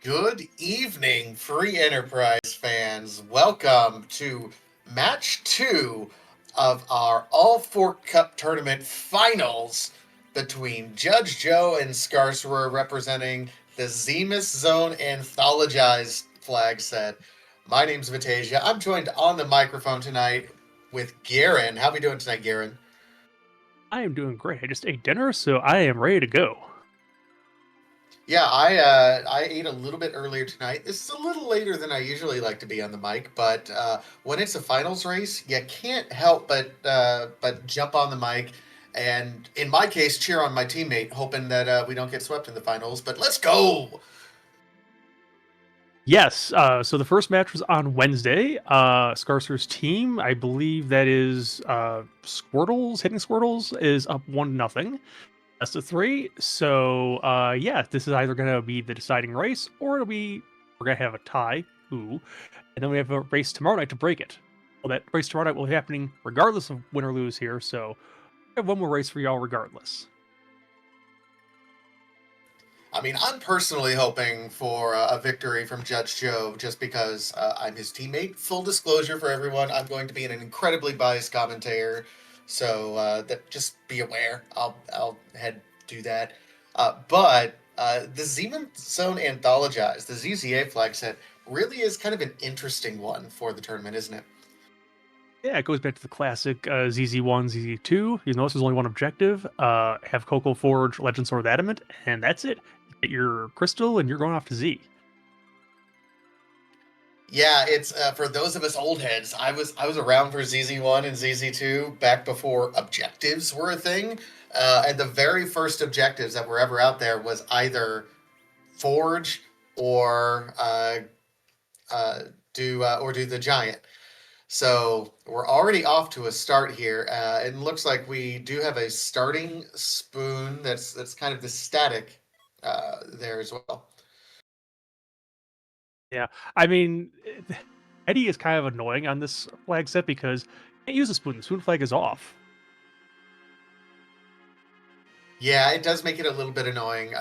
Good evening, Free Enterprise fans. Welcome to match two of our All Four Cup Tournament finals between Judge Joe and Skarcerer representing the Zemus Zone Anthologized flag set. My name's Vitasia. I'm joined on the microphone tonight with Garen. How we doing tonight, Garen? I am doing great. I just ate dinner, so I am ready to go. Yeah, I ate a little bit earlier tonight. This is a little later than I usually like to be on the mic, but when it's a finals race, you can't help but jump on the mic, and in my case, cheer on my teammate, hoping that we don't get swept in the finals. But let's go! Yes, so the first match was on Wednesday. Scarcer's team, I believe that is Squirtles, hitting Squirtles, is up 1-0. Best of three. So yeah, this is either gonna be the deciding race or we're gonna have a tie. Ooh. And then we have a race tomorrow night to break it. Well, that race tomorrow night will be happening regardless of win or lose here, so we have one more race for y'all regardless. I mean, I'm personally hoping for a victory from Judge Joe just because I'm his teammate. Full disclosure for everyone, I'm going to be an incredibly biased commentator, so that just be aware. I'll head do that. But the Zeman Zone Anthologized, the ZZA flag set, really is kind of an interesting one for the tournament, isn't it? Yeah, it goes back to the classic ZZ1, ZZ2. You notice there's only one objective. Have Coco Forge Legend Sword of Adamant, and that's it. You get your crystal, and you're going off to Z. Yeah, it's for those of us old heads. I was around for ZZ1 and ZZ2 back before objectives were a thing, and the very first objectives that were ever out there was either forge or do the giant. So we're already off to a start here. It looks like we do have a starting spoon that's kind of the static there as well. Yeah, I mean, Eddie is kind of annoying on this flag set because you can't use a spoon. The spoon flag is off. Yeah, it does make it a little bit annoying.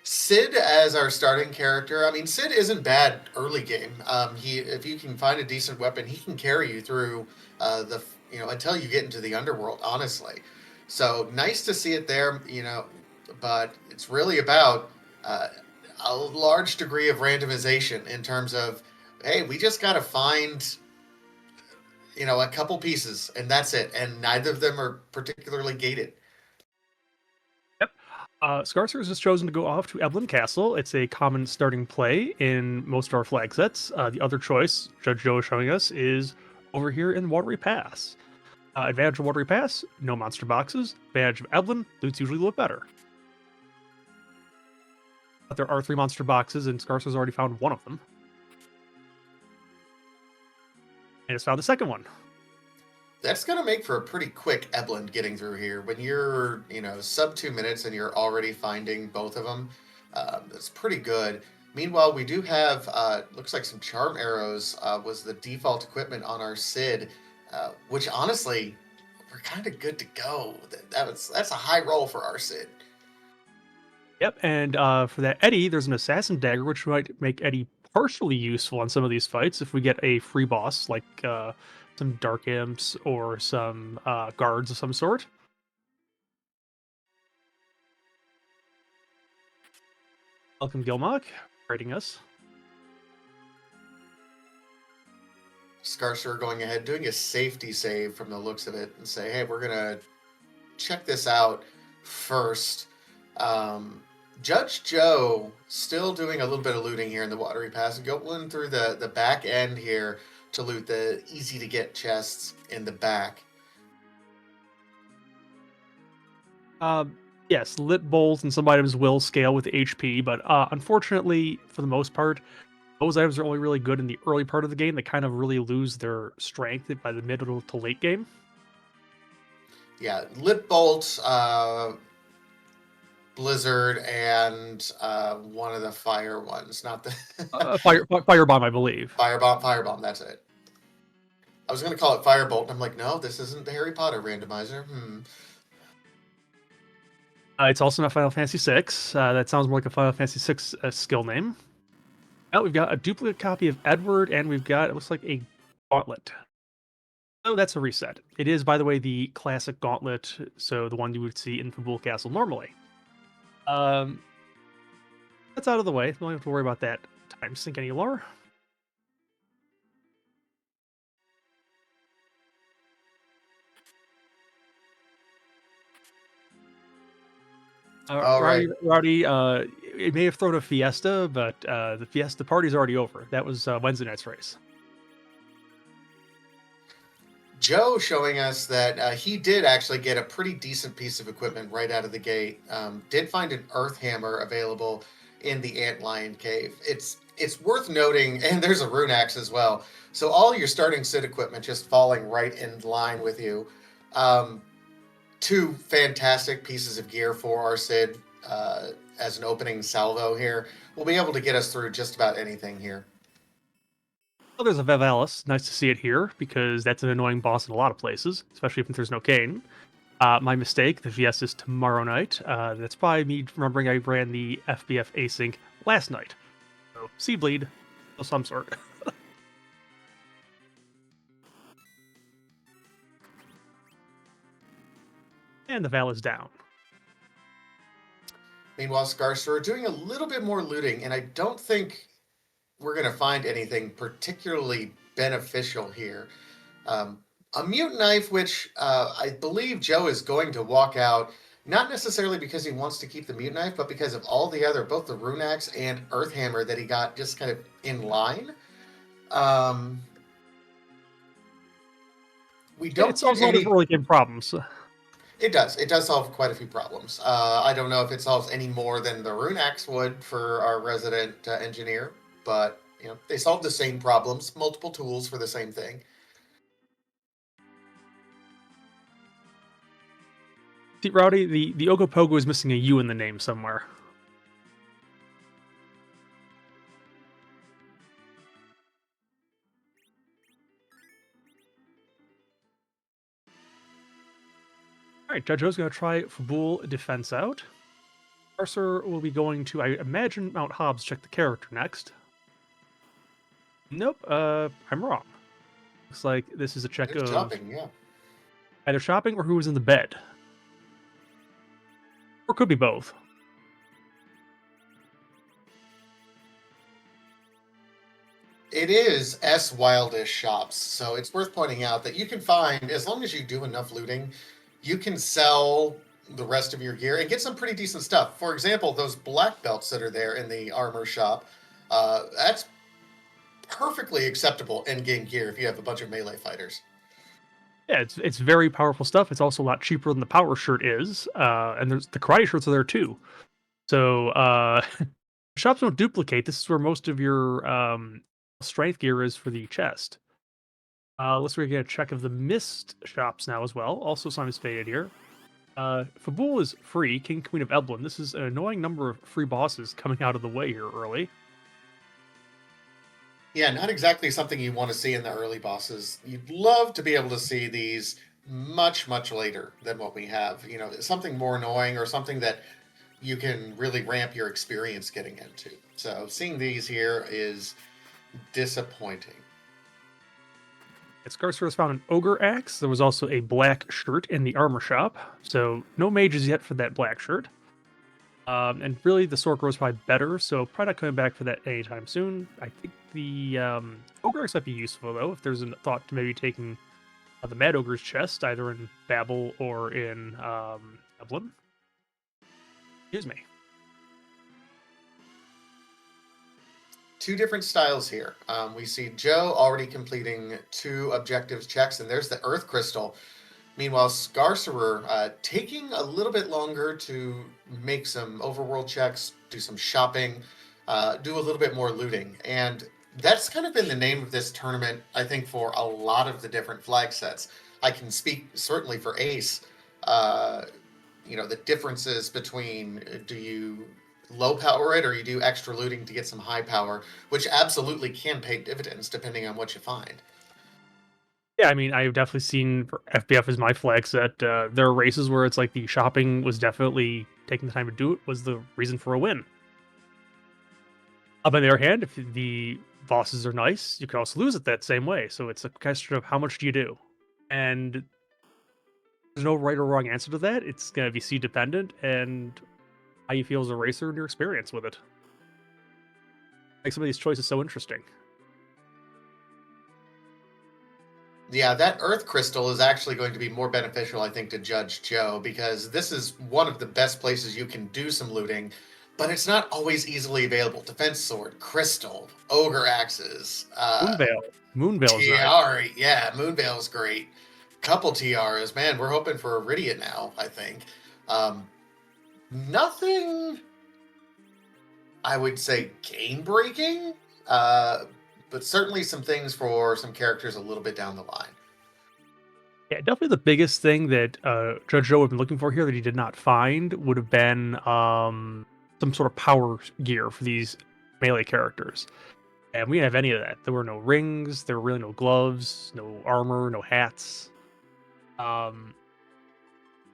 Sid as our starting character, I mean, Sid isn't bad early game. He, if you can find a decent weapon, he can carry you through until you get into the underworld. Honestly, so nice to see it there. But it's really about a large degree of randomization in terms of, hey, we just got to find a couple pieces and that's it, and neither of them are particularly gated. Yep. Scarcer has just chosen to go off to Evelyn Castle. It's a common starting play in most of our flag sets. The other choice, Judge Joe is showing us, is over here in Watery Pass. Advantage of Watery Pass, no monster boxes. Advantage of Evelyn, loot's usually a little better. But there are 3 monster boxes, and Scarcer's already found one of them. And just found the second one. That's going to make for a pretty quick Eblin getting through here. When you're, sub 2 minutes and you're already finding both of them, that's pretty good. Meanwhile, we do have, looks like some charm arrows was the default equipment on our Sid, which honestly, we're kind of good to go. That's a high roll for our Sid. Yep, and for that Eddie, there's an Assassin Dagger, which might make Eddie partially useful on some of these fights if we get a free boss, like some Dark Imps or some guards of some sort. Welcome, Gilmog, rating us. Skarcerer going ahead, doing a safety save from the looks of it, and say, hey, we're going to check this out first. Judge Joe still doing a little bit of looting here in the Watery Pass, going through the back end here to loot the easy to get chests in the back. Yes, lit bowls and some items will scale with HP, but unfortunately, for the most part, those items are only really good in the early part of the game. They kind of really lose their strength by the middle to late game. Yeah, lit bolt, blizzard, and one of the fire ones, not the Firebomb, I believe. Firebomb. That's it. I was gonna call it firebolt, and I'm like, no, this isn't the Harry Potter randomizer. It's also not Final Fantasy VI. That sounds more like a Final Fantasy VI skill name. Now we've got a duplicate copy of Edward, and we've got, it looks like, a gauntlet. Oh, that's a reset. It is, by the way, the classic gauntlet, so the one you would see in Fabul Castle normally. Um, that's out of the way. We don't have to worry about that time sink anymore. All right. Rowdy, it may have thrown a fiesta, but the fiesta party's already over. That was Wednesday night's race. Joe showing us that he did actually get a pretty decent piece of equipment right out of the gate. Did find an earth hammer available in the Antlion Cave. It's worth noting, and there's a rune axe as well. So all your starting Sid equipment just falling right in line with you. Um, Two fantastic pieces of gear for our Sid as an opening salvo here. We'll be able to get us through just about anything here. Oh, there's a Vivalis. Nice to see it here, because that's an annoying boss in a lot of places, especially if there's no Kane. My mistake, the Fiesta's tomorrow night. That's by me remembering I ran the FBF async last night. So, sea bleed of some sort. And the Val is down. Meanwhile, Skarcerer doing a little bit more looting, and I don't think we're going to find anything particularly beneficial here. A mute knife, which I believe Joe is going to walk out, not necessarily because he wants to keep the mute knife, but because of all the other, both the rune axe and earth hammer that he got just kind of in line. We don't It solves get a lot of any. early game problems. It does. It does solve quite a few problems. I don't know if it solves any more than the rune axe would for our resident engineer, but they solve the same problems. Multiple tools for the same thing. See, Rowdy, the Ogopogo is missing a U in the name somewhere. Alright, JudgeJoe's going to try Fabul Defense out. Skarcerer will be going to, I imagine, Mount Hobbs check the character next. Nope, I'm wrong. Looks like this is a check of Shopping, yeah. either shopping or who was in the bed. Or could be both. It is S Wildish shops, so it's worth pointing out that you can find, as long as you do enough looting, you can sell the rest of your gear and get some pretty decent stuff. For example, those black belts that are there in the armor shop, that's perfectly acceptable end-game gear if you have a bunch of melee fighters. Yeah, it's very powerful stuff. It's also a lot cheaper than the power shirt is, and there's the karate shirts are there too. So shops don't duplicate. This is where most of your strength gear is for the chest. Let's get a check of the mist shops now as well. Also, Simon's faded here. Fabul is free, King Queen of Eblin. This is an annoying number of free bosses coming out of the way here early. Yeah, not exactly something you want to see in the early bosses. You'd love to be able to see these much, much later than what we have. Something more annoying or something that you can really ramp your experience getting into. So seeing these here is disappointing. Skarcerer has found an ogre axe. There was also a black shirt in the armor shop. So no mages yet for that black shirt. And really, the Sorcerer is probably better, so probably not coming back for that anytime soon. I think the Ogre Axe might be useful, though, if there's a thought to maybe taking the Mad Ogre's chest, either in Babel or in Dublin. Excuse me. Two different styles here. We see Joe already completing 2 objectives checks, and there's the Earth Crystal. Meanwhile, Skarcerer taking a little bit longer to make some overworld checks, do some shopping, do a little bit more looting. And that's kind of been the name of this tournament, I think, for a lot of the different flag sets. I can speak certainly for Ace. The differences between do you low power it or you do extra looting to get some high power, which absolutely can pay dividends depending on what you find. Yeah, I mean, I've definitely seen for FBF as my flag set. There are races where it's like the shopping was definitely taking the time to do it was the reason for a win. On the other hand, if the bosses are nice, you can also lose it that same way. So it's a question of how much do you do, and there's no right or wrong answer to that. It's gonna be seed dependent and how you feel as a racer and your experience with it. Makes some of these choices so interesting. Yeah, that Earth Crystal is actually going to be more beneficial, I think, to Judge Joe, because this is one of the best places you can do some looting, but it's not always easily available. Defense Sword, Crystal, Ogre Axes, Moonveil's nice. Tiara. Yeah, Moonveil's great. Couple Tiaras. Man, we're hoping for Iridian now, I think. Nothing, I would say, game-breaking, but certainly some things for some characters a little bit down the line. Yeah, definitely the biggest thing that Judge Joe would have been looking for here that he did not find would have been some sort of power gear for these melee characters. And we didn't have any of that. There were no rings, there were really no gloves, no armor, no hats.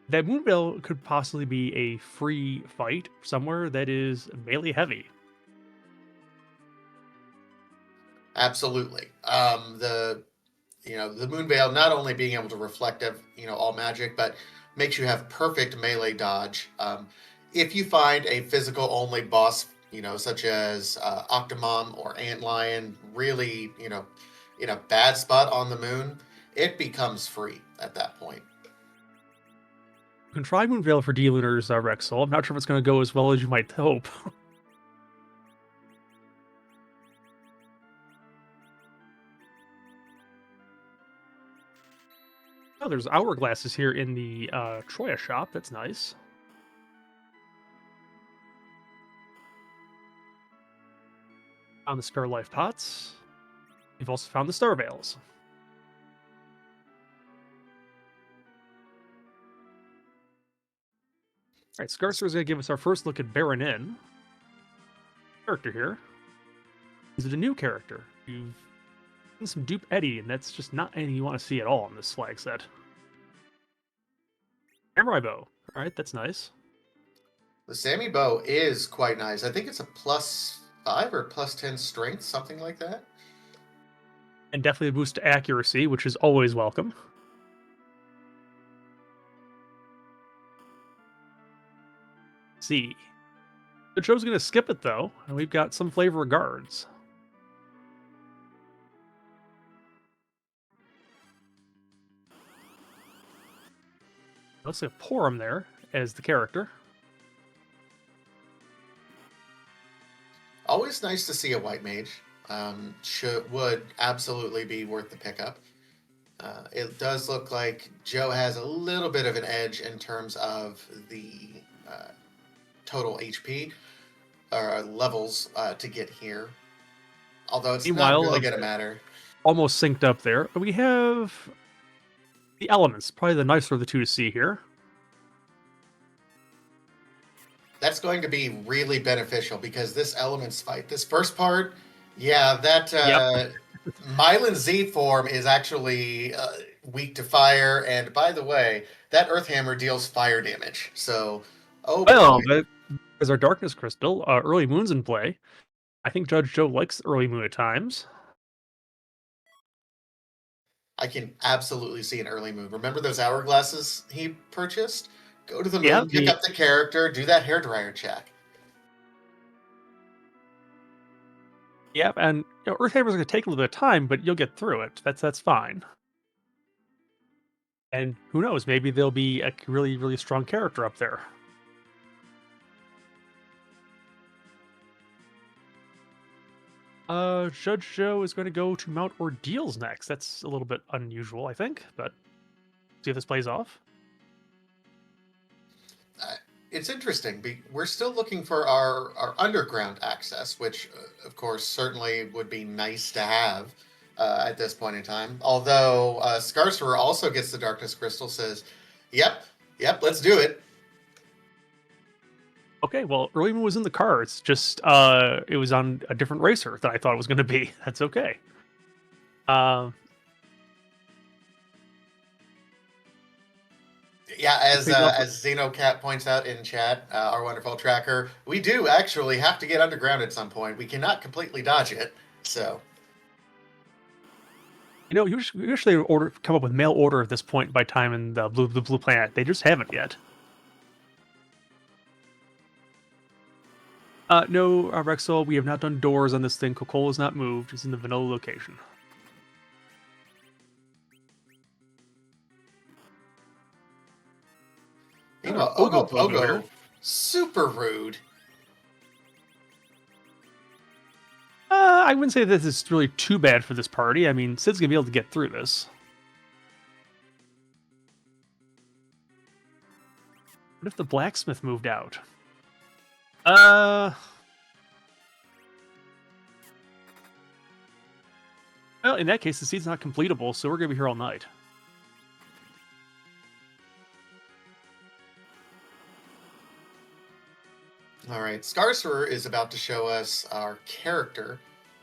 That Moonveil could possibly be a free fight somewhere that is melee heavy. Absolutely. The Moonveil not only being able to reflect all magic, but makes you have perfect melee dodge. If you find a physical only boss, such as Octomom or Antlion, really, in a bad spot on the moon, it becomes free at that point. You can try Moonveil for D-Lunars, Rexel. I'm not sure if it's going to go as well as you might hope. Oh, there's hourglasses here in the Troya shop. That's nice. Found the spare life pots. We've also found the star veils. All right, Skarcerer is going to give us our first look at Baron Inn. Character here. Is it a new character? You've seen some Dupe Eddie, and that's just not anything you want to see at all in this flag set. Samurai Bow. All right, that's nice. The Sammy Bow is quite nice. I think it's a +5 or +10 strength, something like that. And definitely a boost to accuracy, which is always welcome. Let's see. The show's going to skip it, though, and we've got some flavor of guards. Let's say Porum there as the character. Always nice to see a white mage. Would absolutely be worth the pickup. It does look like Joe has a little bit of an edge in terms of the total HP or levels to get here. Although it's not really going to matter. Almost synced up there. We have the elements, probably the nicer of the two to see here. That's going to be really beneficial because this elements fight, this first part, yeah, that Mylan Z form is actually weak to fire. And by the way, that Earth Hammer deals fire damage. So, as our Darkness Crystal, early moon's in play. I think Judge Joe likes early moon at times. I can absolutely see an early moon. Remember those hourglasses he purchased? Go to the moon, pick up the character, do that hairdryer check. Yep, and Earth Hammer's going to take a little bit of time, but you'll get through it. That's fine. And who knows? Maybe there'll be a really, really strong character up there. Judge Joe is going to go to Mount Ordeals next. That's a little bit unusual, I think, but see if this plays off. It's interesting. We're still looking for our underground access, which, of course, certainly would be nice to have at this point in time. Although Skarcerer also gets the Darkness Crystal, says, yep, let's do it. Okay, well, early moon was in the cards. Just it was on a different racer than I thought it was going to be. That's okay. Yeah, Pick up. as Xenocat points out in chat, our wonderful tracker, we do actually have to get underground at some point. We cannot completely dodge it. So, You usually come up with mail order at this point by time in the blue planet. They just haven't yet. No, Rexel, we have not done doors on this thing. Coca-Cola is not moved. It's in the vanilla location. Ogo Pogo's over here. Pogo, super rude. I wouldn't say this is really too bad for this party. I mean, Sid's gonna be able to get through this. What if the blacksmith moved out? Well, in that case, the seed's not completable, so we're gonna be here all night. All right, Skarcerer is about to show us our character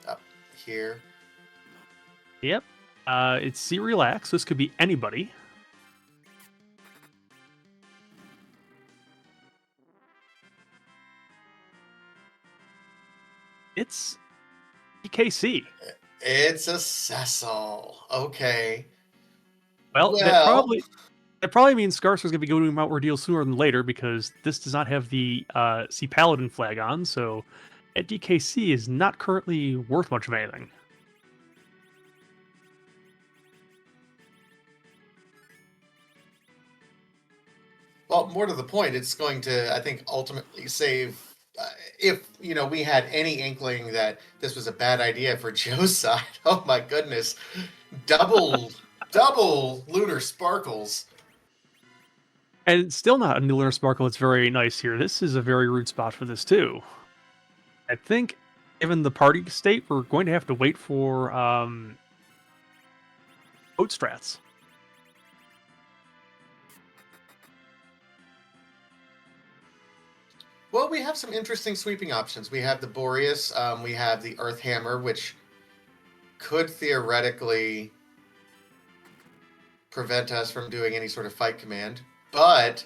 up here. Yep. It's C relax. This could be anybody. It's EKC. It's a Cecil. Okay. Well, that probably means Skarcerer's gonna be going to Ordeals sooner than later because this does not have the C Paladin flag on, so at DKC is not currently worth much of anything. Well, more to the point, it's going to, I think, ultimately save. If we had any inkling that this was a bad idea for Joe's side, oh my goodness, double lunar sparkles. And it's still not a new Lunar Sparkle. It's very nice here. This is a very rude spot for this too. I think, given the party state, we're going to have to wait for boat strats. Well, we have some interesting sweeping options. We have the Boreas, we have the Earth Hammer, which could theoretically prevent us from doing any sort of fight command. But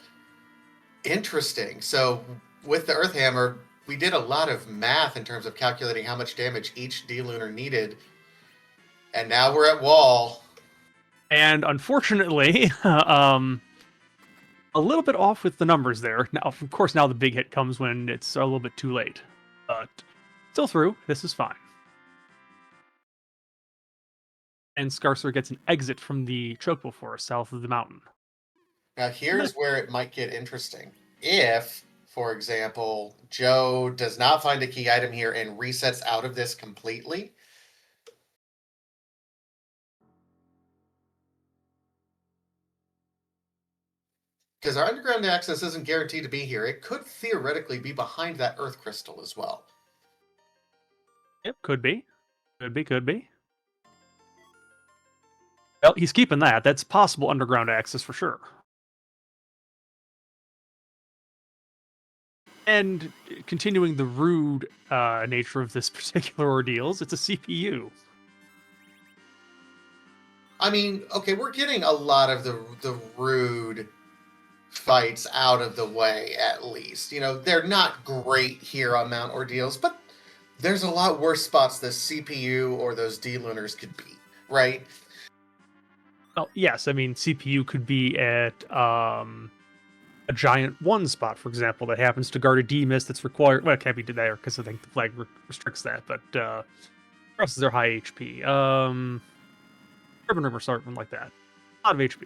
interesting. So with the Earth Hammer, we did a lot of math in terms of calculating how much damage each D-Lunar needed. And now we're at wall. And unfortunately, a little bit off with the numbers there. Now, of course, now the big hit comes when it's a little bit too late. But still through. This is fine. And Skarcerer gets an exit from the Chocobo Forest south of the mountain. Now here's where it might get interesting. If, for example, Joe does not find a key item here and resets out of this completely, because our underground access isn't guaranteed to be here, it could theoretically be behind that Earth Crystal as well. Yep, could be. Could be. Well, he's keeping that. That's possible underground access for sure. And continuing the rude nature of this particular ordeals, it's a CPU. I mean, okay, we're getting a lot of the rude fights out of the way, at least. They're not great here on Mount Ordeals, but there's a lot worse spots the CPU or those D-Lunars could be, right? Well, yes, I mean, CPU could be at a giant 1 spot, for example, that happens to guard a D-Mist that's required. Well, it can't be there because I think the flag restricts that, but for us, they're high HP. Urban River, something like that. A lot of HP.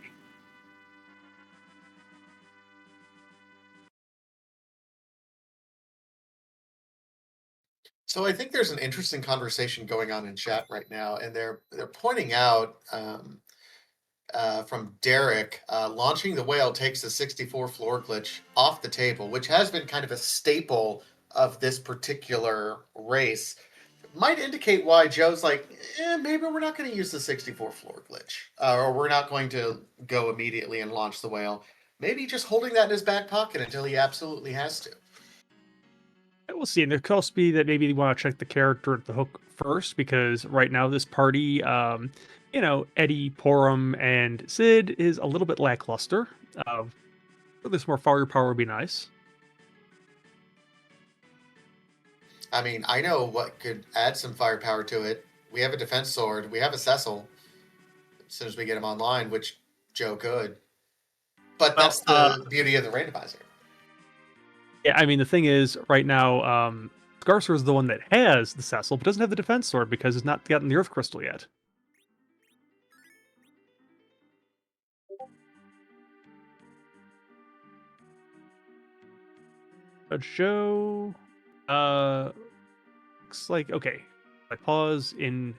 So I think there's an interesting conversation going on in chat right now, and they're pointing out from Derek, launching the whale takes the 64 floor glitch off the table, which has been kind of a staple of this particular race. Might indicate why Joe's like, maybe we're not going to use the 64 floor glitch, or we're not going to go immediately and launch the whale. Maybe just holding that in his back pocket until he absolutely has to. We'll see. And there could also be that maybe they want to check the character at the hook first, because right now this party, Eddie, Porum, and Sid is a little bit lackluster. At least more firepower would be nice. I mean, I know what could add some firepower to it. We have a defense sword. We have a Cecil. As soon as we get him online, which Joe could. But Well, that's the beauty of the randomizer. yeah, I mean, the thing is, right now, Skarcerer is the one that has the Cecil, but doesn't have the defense sword because it's not gotten the Earth Crystal yet. JudgeJoe, looks like okay. I pause in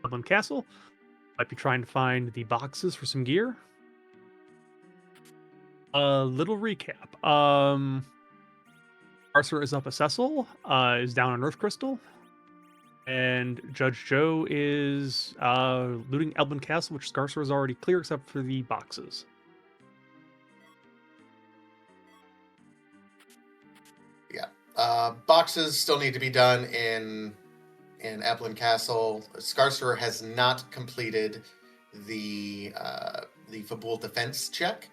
Dublin Castle. Might be trying to find the boxes for some gear. A little recap. Skarcerer is up a Cecil, is down on Earth Crystal, and JudgeJoe is looting Elbin Castle, which Skarcerer is already clear except for the boxes. Yeah. Boxes still need to be done in Eplin Castle. Skarcerer has not completed the Fabul defense check.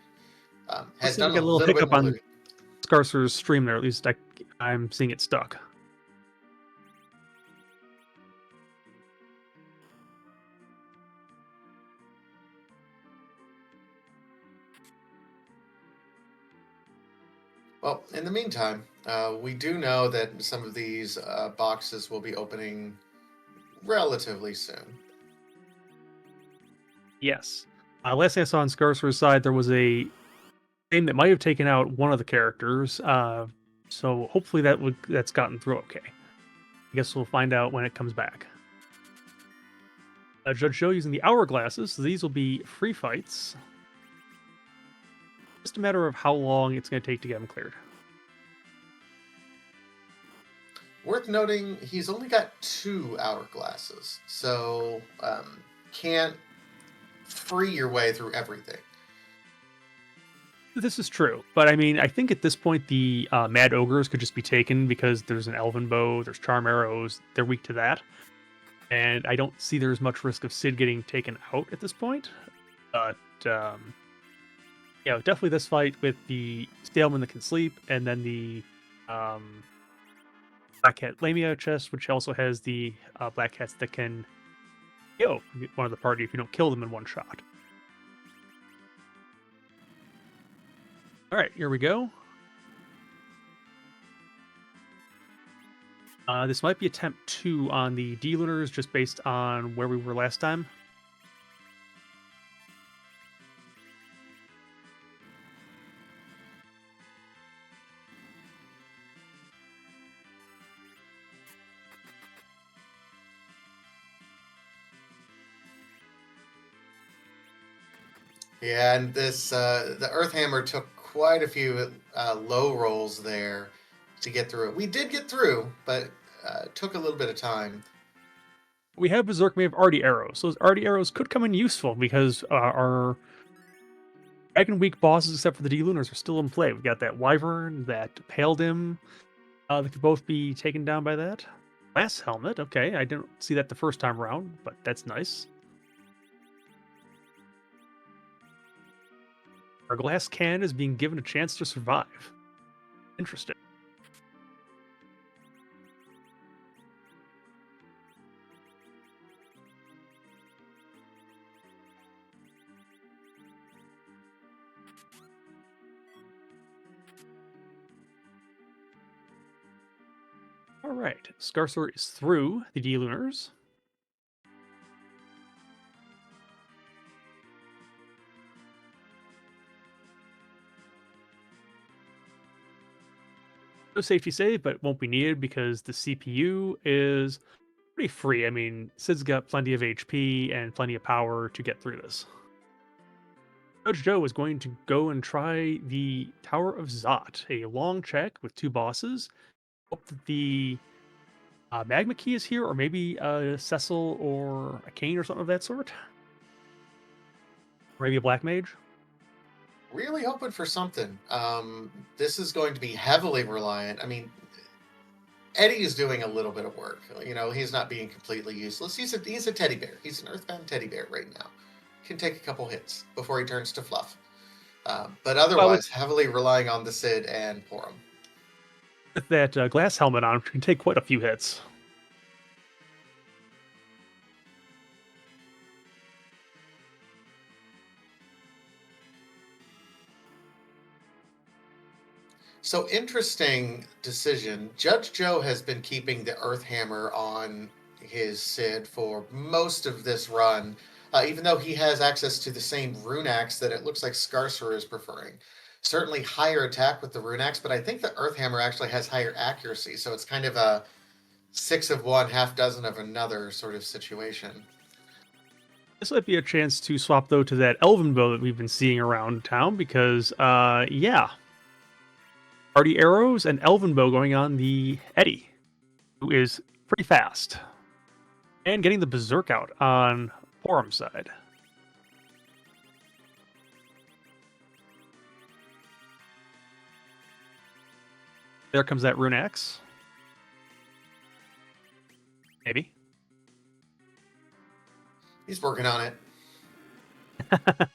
Has Looks like done we a got a little little bit hiccup more on looting. Skarcerer's stream there. At least I'm seeing it stuck. Well, in the meantime, we do know that some of these boxes will be opening relatively soon. Yes. Last thing I saw on Skarcerer's side, there was a game that might have taken out one of the characters. So hopefully that's gotten through okay. I guess we'll find out when it comes back. JudgeJoe using the hourglasses, so these will be free fights. Just a matter of how long it's going to take to get them cleared. Worth noting, he's only got 2 hourglasses, so can't free your way through everything. This is true, but I mean, I think at this point the Mad Ogres could just be taken because there's an Elven Bow, there's Charm Arrows, they're weak to that. And I don't see there's much risk of Sid getting taken out at this point. But, definitely this fight with the Staleman that can sleep, and then the Black Cat Lamia chest, which also has the Black Cats that can kill one of the party if you don't kill them in one shot. All right, here we go. This might be attempt 2 on the D-Lunars, just based on where we were last time. Yeah, and this the Earthhammer took quite a few low rolls there to get through it. We did get through, but took a little bit of time. We have Berserk, we have Arty Arrows. So those Arty Arrows could come in useful because our Dragon Week bosses, except for the D-Lunars, are still in play. We've got that Wyvern, that Paladin, that could both be taken down by that. Glass Helmet, okay, I didn't see that the first time around, but that's nice. Our glass cannon is being given a chance to survive. Interesting. All right, Skarcerer is through the D-Lunars. No safety save, but it won't be needed because the CPU is pretty free. I mean, Sid's got plenty of HP and plenty of power to get through this. JudgeJoe is going to go and try the Tower of Zot, a long check with 2 bosses. Hope that the Magma Key is here, or maybe a Cecil or a Cane or something of that sort. Or maybe a Black Mage. Really hoping for something. This is going to be heavily reliant. I mean, Eddie is doing a little bit of work. You know, he's not being completely useless. He's a teddy bear. He's an earthbound teddy bear right now. Can take a couple hits before he turns to fluff. But Well, with otherwise, heavily relying on the Sid and Porum. that glass helmet on, it can take quite a few hits. So interesting decision. Judge Joe has been keeping the Earth Hammer on his Sid for most of this run, even though he has access to the same rune axe that it looks like Skarcerer is preferring. Certainly higher attack with the rune axe, but I think the Earth Hammer actually has higher accuracy, so it's kind of a six of one, half dozen of another sort of situation. This might be a chance to swap though to that elven bow that we've been seeing around town because, yeah, party arrows and elven bow going on the Eddie, who is pretty fast, and getting the berserk out on Porum's side. There comes that rune axe. Maybe. He's working on it.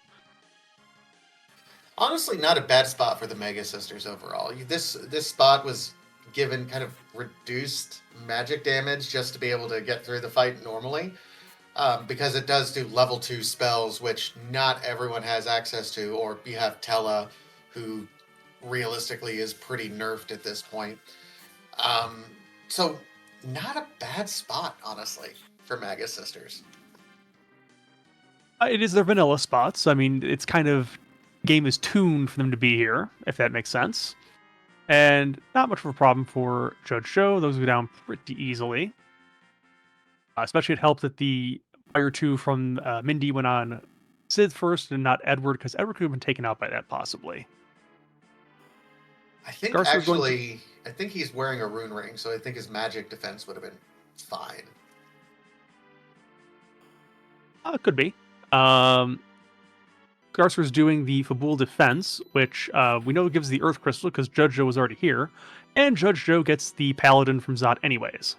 Honestly, not a bad spot for the Mega Sisters overall. This spot was given kind of reduced magic damage just to be able to get through the fight normally, because it does do level 2 spells, which not everyone has access to, or you have Tella, who realistically is pretty nerfed at this point. Um, so, not a bad spot, honestly, for Mega Sisters. It is their vanilla spots. I mean, it's kind of game is tuned for them to be here, if that makes sense. And not much of a problem for JudgeJoe. Those go down pretty easily. Especially it helped that the Fire 2 from Mindy went on Sid first and not Edward, because Edward could have been taken out by that, possibly. I think Garcer's going to... actually, I think he's wearing a rune ring, so I think his magic defense would have been fine. Could be. Skarcerer's doing the Fabul defense, which we know gives the Earth Crystal because JudgeJoe was already here, and JudgeJoe gets the Paladin from Zot anyways.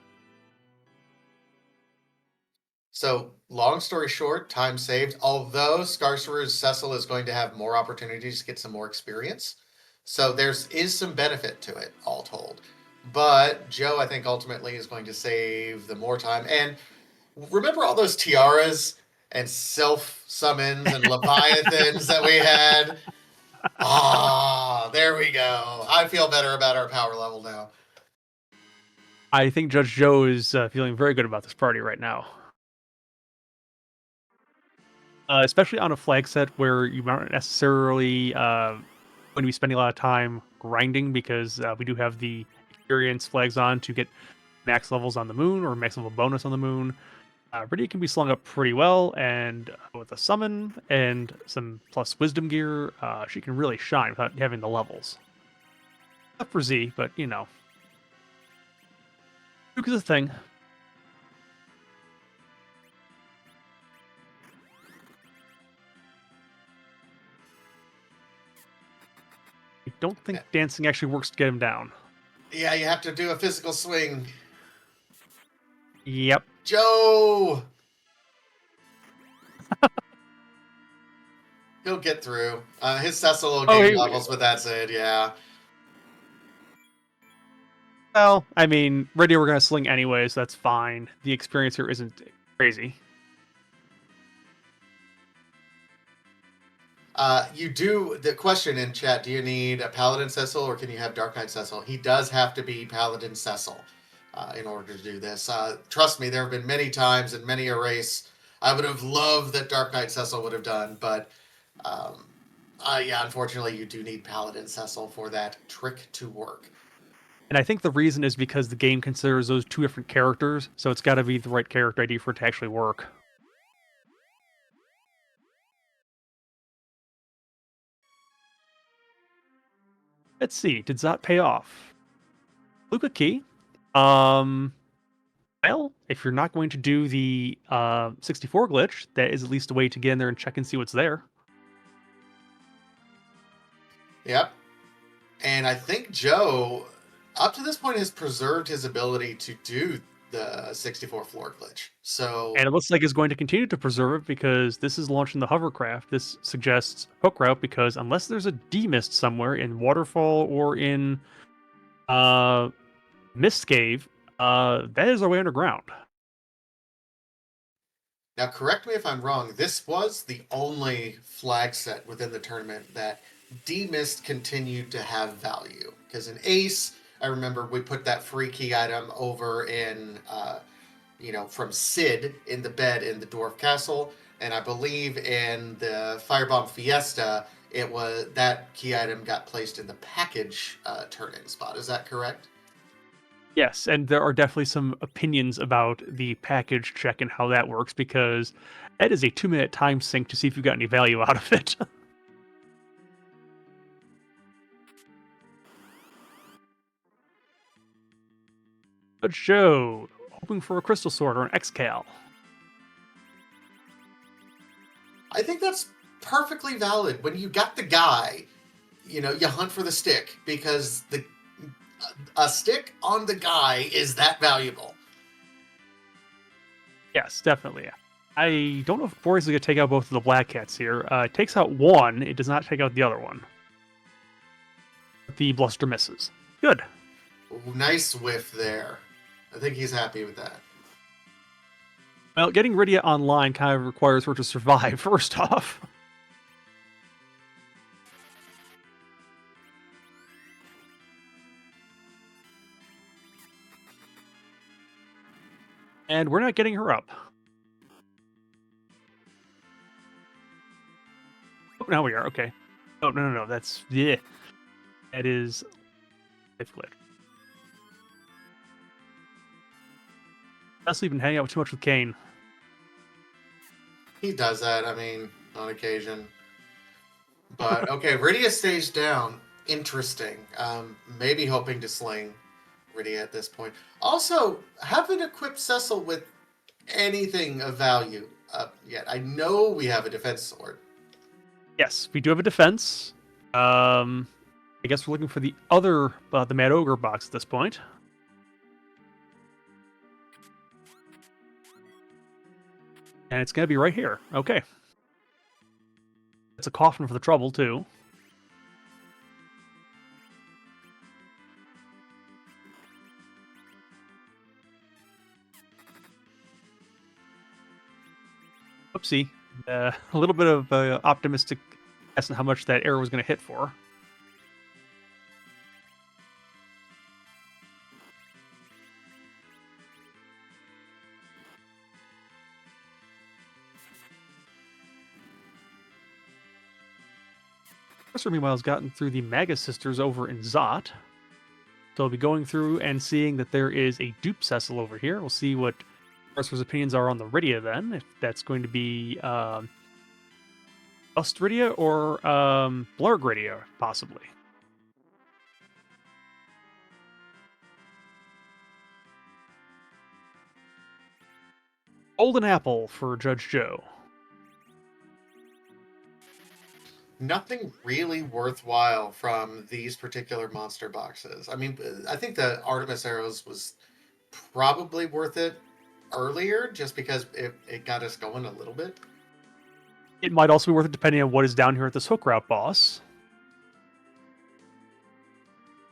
So, long story short, time saved. Although Skarcerer's Cecil is going to have more opportunities to get some more experience, so is some benefit to it, all told. But Joe, I think, ultimately is going to save the more time. And remember all those tiaras and self summons and leviathans that we had? Ah, there we go. I feel better about our power level now. I think JudgeJoe is feeling very good about this party right now. Especially on a flag set where you aren't necessarily going to be spending a lot of time grinding, because we do have the experience flags on to get max levels on the moon or max level bonus on the moon. Really can be slung up pretty well, and with a summon and some plus wisdom gear, she can really shine without having the levels. Not for Z, but you know. Duke is a thing. I don't think dancing actually works to get him down. Yeah, you have to do a physical swing. Yep. Joe! He'll get through. His Cecil will gain levels, but that's it, yeah. Well, I mean, ready we're going to sling anyways, so that's fine. The experience here isn't crazy. The question in chat, do you need a Paladin Cecil or can you have Dark Knight Cecil? He does have to be Paladin Cecil in order to do this. Trust me, there have been many times in many a race I would have loved that Dark Knight Cecil would have done, but yeah, unfortunately you do need Paladin Cecil for that trick to work. And I think the reason is because the game considers those two different characters, so it's got to be the right character ID for it to actually work. Let's see, did Zot pay off? Luca Key. Well, if you're not going to do the 64 glitch, that is at least a way to get in there and check and see what's there. Yep. And I think Joe, up to this point, has preserved his ability to do the 64 floor glitch. So And it looks like it's going to continue to preserve it because this is launching the hovercraft. This suggests hook route because unless there's a demist somewhere in Waterfall or in uh, Mist Cave, that is our way underground. now, correct me if I'm wrong. This was the only flag set within the tournament that demist continued to have value. Because in Ace, I remember we put that free key item over in, from Sid in the bed in the Dwarf Castle, and I believe in the Firebomb Fiesta, it was that key item got placed in the package turn-in spot. Is that correct? Yes, and there are definitely some opinions about the package check and how that works because that is a 2-minute time sink to see if you got any value out of it. But Joe, hoping for a crystal sword or an X-Cal. I think that's perfectly valid. When you got the guy, you hunt for the stick because the a stick on the guy is that valuable. Yes, definitely. I don't know if Boris is going to take out both of the black cats here. It takes out one. It does not take out the other one. The bluster misses. Good. Ooh, nice whiff there. I think he's happy with that. Well, getting Rydia online kind of requires her to survive, first off. And we're not getting her up. Oh, now we are. Okay. Oh, no. That's... Yeah. That is... Life glitch. Leslie been hanging out too much with Kane. He does that, on occasion. But okay, Rydia stays down. Interesting. Maybe hoping to sling Rydia at this point. Also, haven't equipped Cecil with anything of value yet. I know we have a defense sword. Yes, we do have a defense. I guess we're looking for the other, the Mad Ogre box at this point. And it's going to be right here. Okay. It's a coffin for the trouble, too. Oopsie. A little bit of optimistic guess on how much that arrow was going to hit for. Professor, meanwhile, has gotten through the Magus Sisters over in Zot. So I'll be going through and seeing that there is a dupe Cecil over here. We'll see what Professor's opinions are on the Rydia then, if that's going to be Bust Rydia or Blurg Rydia, possibly. Golden Apple for Judge Joe. Nothing really worthwhile from these particular monster boxes. I think the Artemis arrows was probably worth it earlier just because it got us going a little bit. It might also be worth it depending on what is down here at this hook route boss.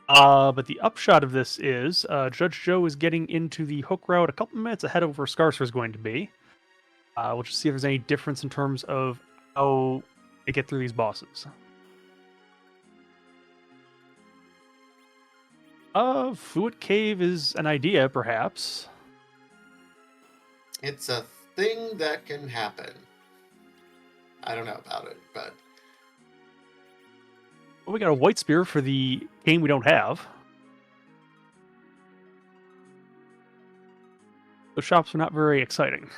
But the upshot of this is Judge Joe is getting into the hook route a couple minutes ahead of where Skarcerer is going to be. We'll just see if there's any difference in terms of how they get through these bosses. Fluid Cave is an idea, perhaps. It's a thing that can happen. I don't know about it, but Well, we got a White Spear for the game we don't have. Those shops are not very exciting.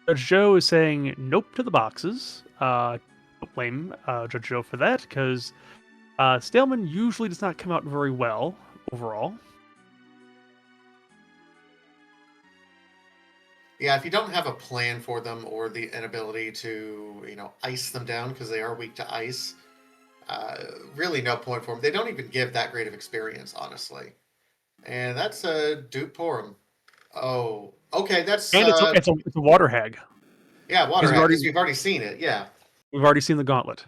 Judge Joe is saying nope to the boxes. Don't blame Judge Joe for that, because Staleman usually does not come out very well overall. yeah, if you don't have a plan for them or the inability to, ice them down because they are weak to ice, really no point for them. They don't even give that great of experience, honestly. And that's a Duporum. Oh, okay. That's And it's a water hag yeah, water because hat because we've already seen it. Yeah. we've already seen the gauntlet.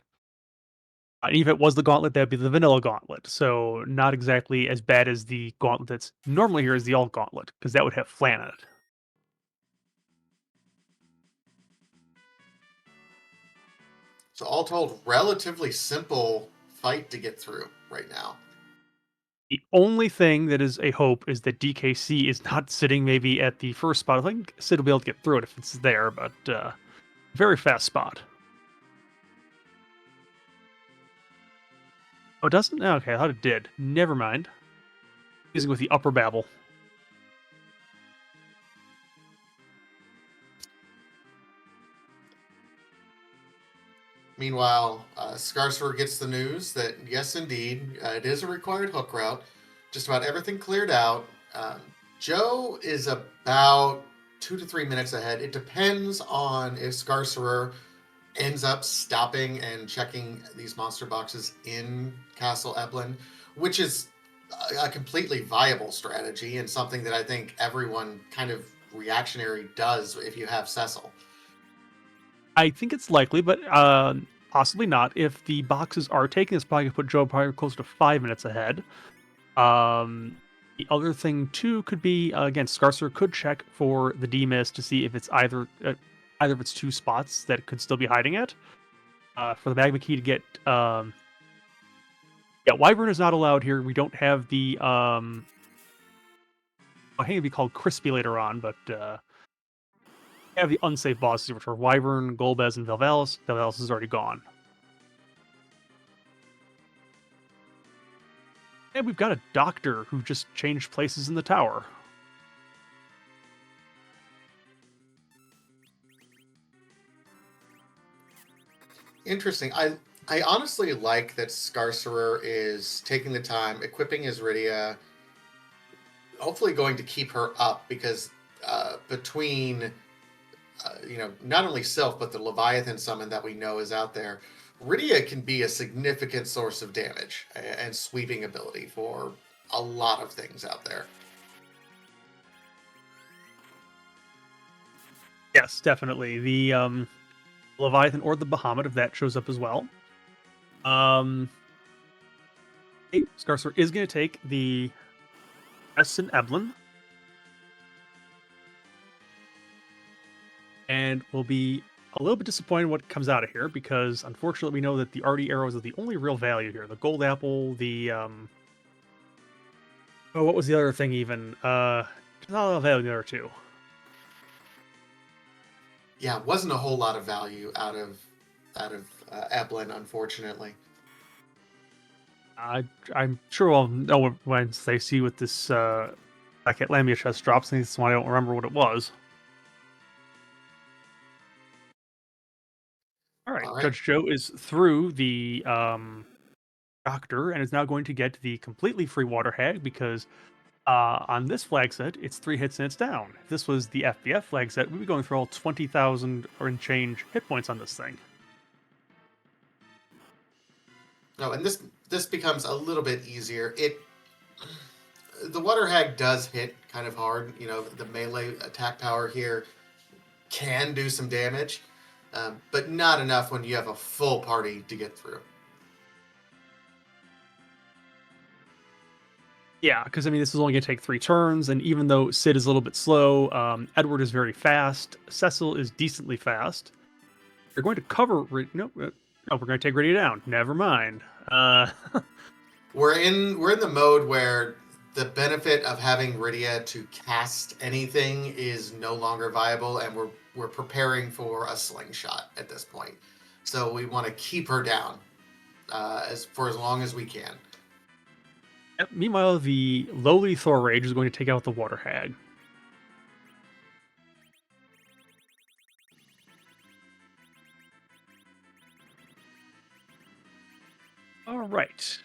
And if it was the gauntlet, that'd be the vanilla gauntlet. So not exactly as bad as the gauntlet that's normally here as the alt gauntlet because that would have flan in it. So all told, relatively simple fight to get through right now. The only thing that is a hope is that DKC is not sitting maybe at the first spot. I think Sid will be able to get through it if it's there, but very fast spot. Oh, it doesn't? Okay, I thought it did. Never mind. Using with the upper babble. Meanwhile, Skarcerer gets the news that yes, indeed, it is a required hook route. Just about everything cleared out. Um, Joe is about 2 to 3 minutes ahead. It depends on if Skarcerer ends up stopping and checking these monster boxes in Castle Eblin, which is a completely viable strategy and something that I think everyone kind of reactionary does if you have Cecil. I think it's likely, but possibly not. If the boxes are taken, it's probably going to put Joe probably close to 5 minutes ahead. The other thing too could be again, Scarcer could check for the D-miss to see if it's either of its two spots that it could still be hiding at. For the magma key to get, yeah, Wyvern is not allowed here. We don't have the I think it'd be called Crispy later on, but we have the unsafe bosses, which are Wyvern, Golbez, and Velvalis. Velvalis is already gone. And we've got a doctor who just changed places in the tower. Interesting. I honestly like that Skarcerer is taking the time, equipping his Rydia, hopefully going to keep her up because between not only Sylph but the Leviathan summon that we know is out there, Rydia can be a significant source of damage and sweeping ability for a lot of things out there. Yes, definitely. The Leviathan or the Bahamut, if that shows up as well. Scarcer is going to take the Esson Eblin. And will be a little bit disappointed what comes out of here because unfortunately we know that the arty arrows are the only real value here. The gold apple, the what was the other thing even? Not a lot of value in the other two. Yeah, wasn't a whole lot of value out of Eblin, unfortunately. I'm sure I'll know once they see what this second Lamia chest drops. And that's why I don't remember what it was. All right, Judge Joe is through the doctor and is now going to get the completely free water hag because on this flag set, it's 3 hits and it's down. If this was the FBF flag set, we'd be going for all 20,000 or in change hit points on this thing. No, and this becomes a little bit easier. The water hag does hit kind of hard. The melee attack power here can do some damage, but not enough when you have a full party to get through. Yeah, because I mean, this is only going to take 3 turns, and even though Sid is a little bit slow, Edward is very fast. Cecil is decently fast. You're going to cover. No, we're going to take Rydia down. Never mind. We're in the mode where the benefit of having Rydia to cast anything is no longer viable, and we're preparing for a slingshot at this point. So we want to keep her down as long as we can. Meanwhile, the lowly Thor Rage is going to take out the Water Hag. All right.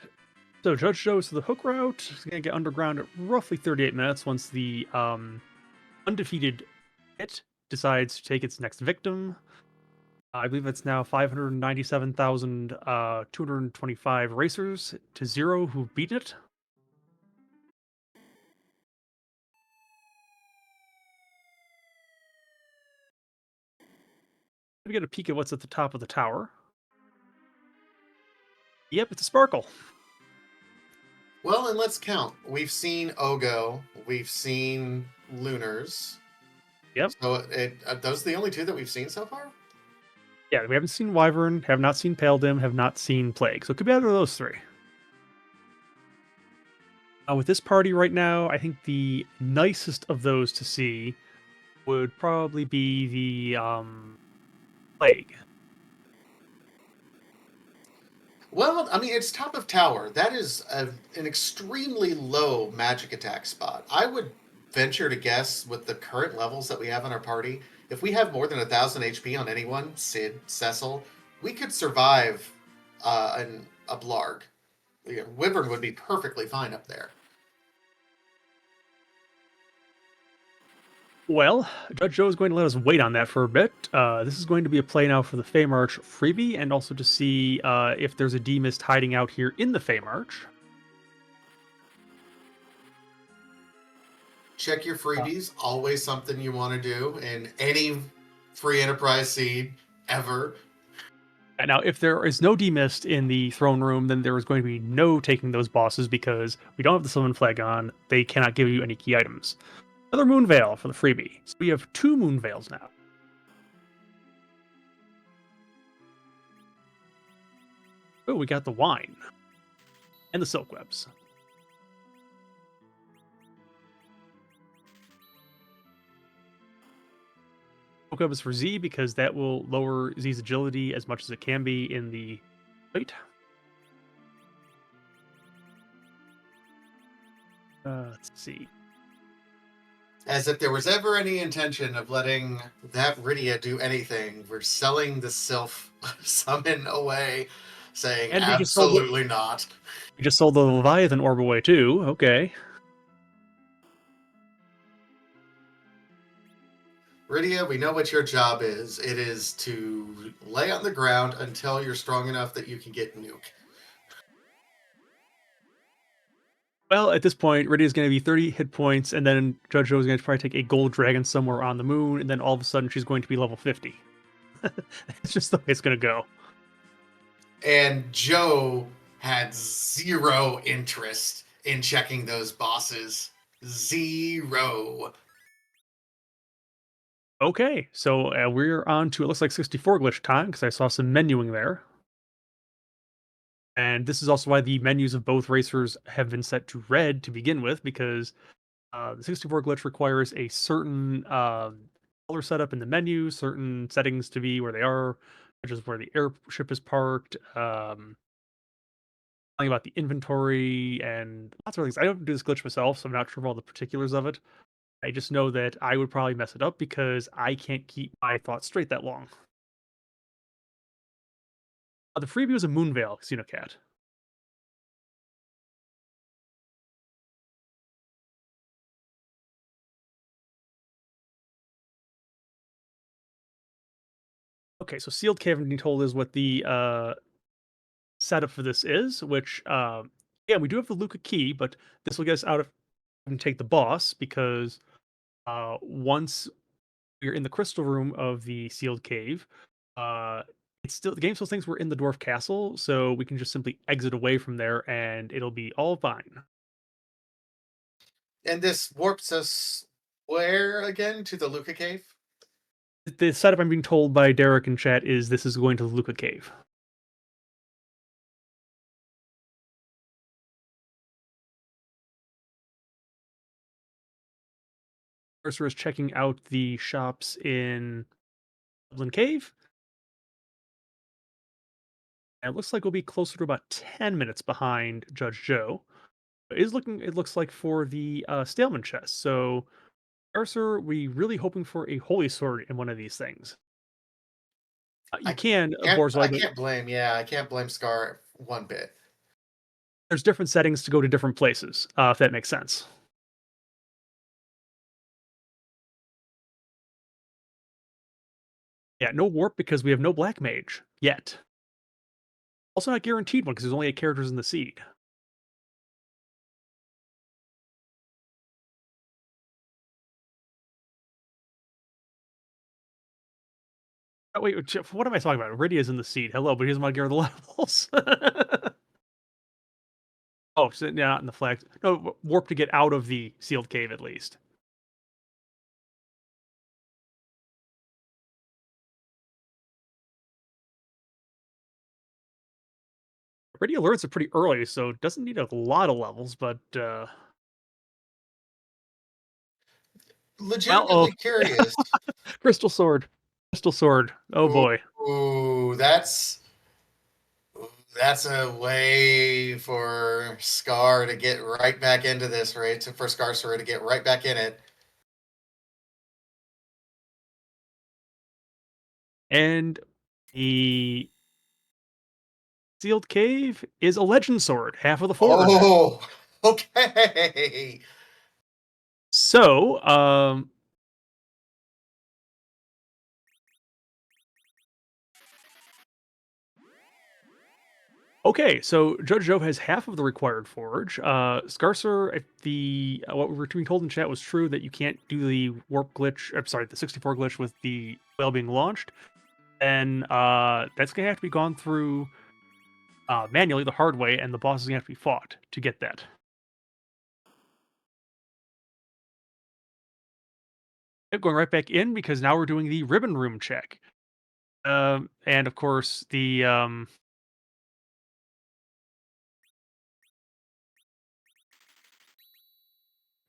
So Judge Joe is to the hook route. He's going to get underground at roughly 38 minutes once the undefeated hit decides to take its next victim. I believe it's now 597,225 racers to 0 who've beaten it. We get a peek at what's at the top of the tower. Yep, it's a sparkle. Well, and let's count. We've seen Ogo, we've seen Lunars. Yep. So those are the only two that we've seen so far? Yeah, we haven't seen Wyvern, have not seen Pale Dim, have not seen Plague. So it could be out of those three. With this party right now, I think the nicest of those to see would probably be the Plague. Well, I mean, it's top of tower. That is an extremely low magic attack spot. I would venture to guess with the current levels that we have in our party, if we have more than 1,000 HP on anyone, Sid, Cecil, we could survive a Blarg. Wyvern would be perfectly fine up there. Well, Judge Joe is going to let us wait on that for a bit. This is going to be a play now for the Fey March freebie, and also to see if there's a demist hiding out here in the Fey March. Check your freebies. Always something you want to do in any free enterprise seed ever. Now, if there is no demist in the throne room, then there is going to be no taking those bosses because we don't have the summon flag on. They cannot give you any key items. Another moon veil for the freebie. So we have 2 moon veils now. Oh, we got the wine and the silk webs. Silk web is for Z because that will lower Z's agility as much as it can be in the fight. Let's see. As if there was ever any intention of letting that Rydia do anything, we're selling the Sylph summon away, saying And absolutely not. we just sold the Leviathan orb away too. Okay. Rydia, we know what your job is. It is to lay on the ground until you're strong enough that you can get nuke. Well, at this point, Rydia is going to be 30 hit points, and then Judge Joe is going to probably take a gold dragon somewhere on the moon, and then all of a sudden she's going to be level 50. It's just the way it's going to go. And Joe had zero interest in checking those bosses. Zero. Okay, so we're on to, it looks like 64 glitch time, because I saw some menuing there. And this is also why the menus of both racers have been set to red to begin with, because the 64 glitch requires a certain color setup in the menu, certain settings to be where they are, such as where the airship is parked, telling about the inventory, and lots of things. I don't do this glitch myself, so I'm not sure of all the particulars of it. I just know that I would probably mess it up because I can't keep my thoughts straight that long. The freebie was a Moonveil Casino Cat. Okay, so Sealed Cavern told is what the setup for this is, which, yeah, we do have the Luca key, but this will get us out of and take the boss because once we're in the crystal room of the sealed cave, uh, it's still the game still thinks we're in the dwarf castle, so we can just simply exit away from there and it'll be all fine. And this warps us where again? To the Luca Cave? The setup I'm being told by Derek in chat is this is going to the Luca cave. Skarcerer is checking out the shops in Dublin Cave. And it looks like we'll be closer to about 10 minutes behind Judge Joe. It looks like for the Staleman chest. So Arthur, we really hoping for a holy sword in one of these things. You I can, of course, I like, can't blame, yeah, I can't blame Scar one bit. there's different settings to go to different places, if that makes sense. Yeah, no warp because we have no black mage yet. Also not guaranteed one because there's only 8 characters in the seed. Oh, wait, what am I talking about? Iridia's in the seat. Hello, but he doesn't want to get rid of the levels. Oh, so not in the flag. No, warp to get out of the sealed cave at least. Iridia learns it pretty early, so it doesn't need a lot of levels, but well, oh, Legitimately curious. crystal sword, crystal sword. Oh boy. Ooh, that's a way for Scar to get right back into this, right? For Skarcerer to get right back in it. And the sealed cave is a legend sword, half of the forge. Oh, okay. So, okay, so Judge Joe has half of the required forge. Scarcer, if the what we were being told in chat was true that you can't do the warp glitch. I'm sorry, the 64 glitch with the whale being launched. Then that's gonna have to be gone through manually the hard way, and the boss is gonna have to be fought to get that. Yep, going right back in because now we're doing the ribbon room check. And of course the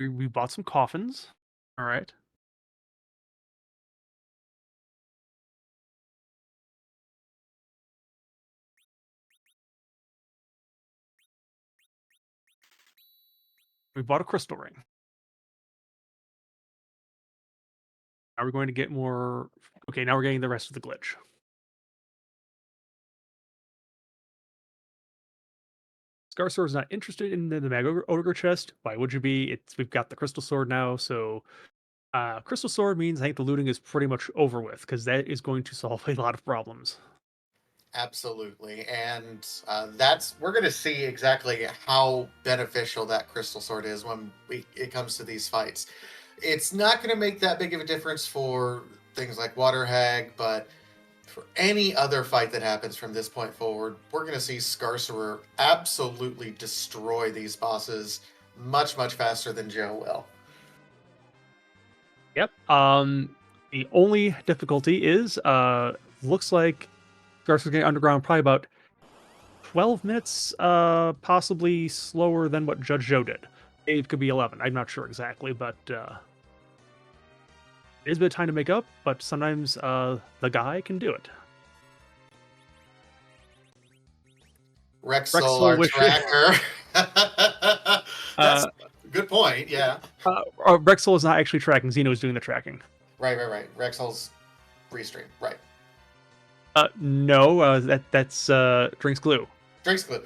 we bought some coffins. All right. We bought a crystal ring. Now we're going to get more. Okay, now we're getting the rest of the glitch. Scarcer is not interested in the Mag Ogre chest. Why would you be? We've got the crystal sword now, so crystal sword means I think the looting is pretty much over with because that is going to solve a lot of problems. Absolutely. And that's we're going to see exactly how beneficial that crystal sword is when it comes to these fights. It's not going to make that big of a difference for things like Water Hag, but for any other fight that happens from this point forward, we're going to see Skarcerer absolutely destroy these bosses much, much faster than Joe will. Yep. The only difficulty is looks like Scarcer's getting underground probably about 12 minutes, possibly slower than what Judge Joe did. It could be 11. I'm not sure exactly, but it is a bit of time to make up, but sometimes the guy can do it. Rexel, Rexel our wish tracker. That's uh, a good point. Yeah. Rexel is not actually tracking. Xeno is doing the tracking. Right. Rexel's restream. Right. No, that's Drinks Glue. Drinks Clue.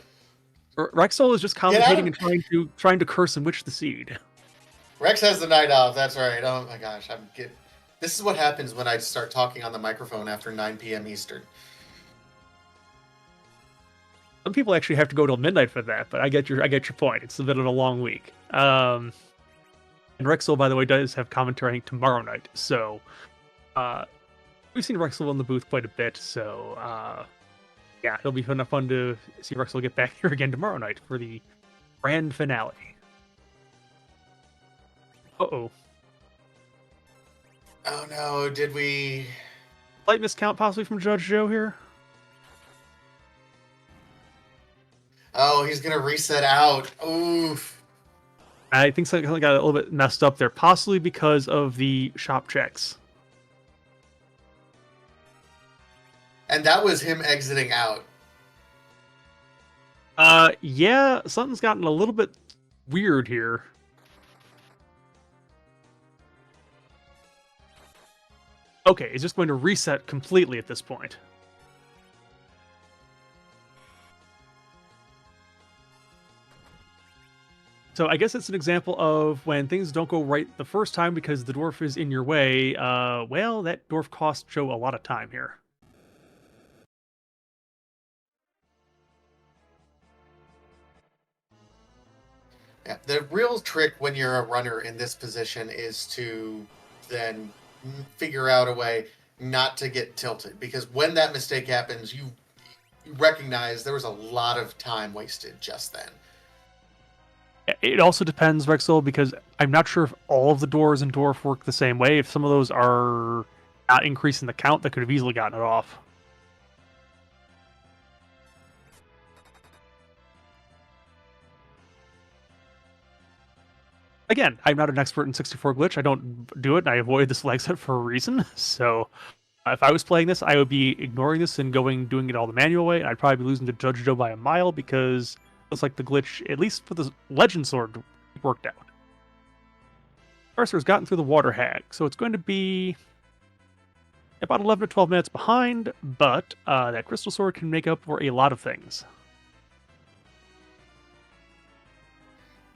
Rexel is just Get out commentating of and trying to curse and witch the seed. Rex has the night off. That's right. Oh my gosh, This is what happens when I start talking on the microphone after 9 p.m. Eastern. Some people actually have to go till midnight for that, but I get your point. It's a bit of a long week. And Rexel, by the way, does have commentary I think, tomorrow night. So we've seen Rexel in the booth quite a bit. So yeah, it'll be fun to see Rexel get back here again tomorrow night for the grand finale. Uh-oh. Oh no, did we? Slight miscount possibly from Judge Joe here. Oh, he's gonna reset out. Oof. I think something got a little bit messed up there, possibly because of the shop checks. And that was him exiting out. Yeah, something's gotten a little bit weird here. Okay, it's just going to reset completely at this point. So I guess it's an example of when things don't go right the first time because the dwarf is in your way. Well, that dwarf cost Joe a lot of time here. Yeah, the real trick when you're a runner in this position is to then figure out a way. not to get tilted, because when that mistake happens, you recognize there was a lot of time wasted just then. It also depends, Rexel, because I'm not sure if all of the doors in Dwarf work the same way. If some of those are not increasing the count, that could have easily gotten it off. Again, I'm not an expert in 64 glitch. I don't do it, and I avoid this lag set for a reason. So if I was playing this, I would be ignoring this and doing it all the manual way. I'd probably be losing to JudgeJoe by a mile because it looks like the glitch, at least for the Legend Sword, worked out. Skarcerer's gotten through the water hag, so it's going to be about 11 to 12 minutes behind, but that Crystal Sword can make up for a lot of things.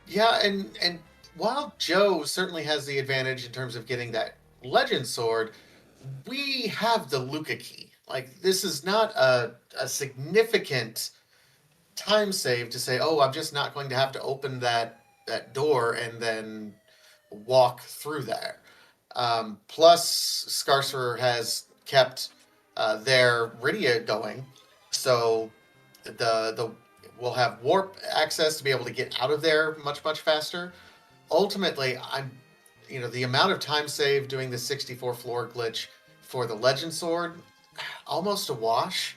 Yeah, and while Joe certainly has the advantage in terms of getting that legend sword, we have the Luca key. Like, this is not a significant time save to say, oh, I'm just not going to have to open that door and then walk through there. Plus, Skarcerer has kept their Rydia going, so the we'll have warp access to be able to get out of there much faster. Ultimately, the amount of time saved doing the 64 floor glitch for the Legend Sword, almost a wash.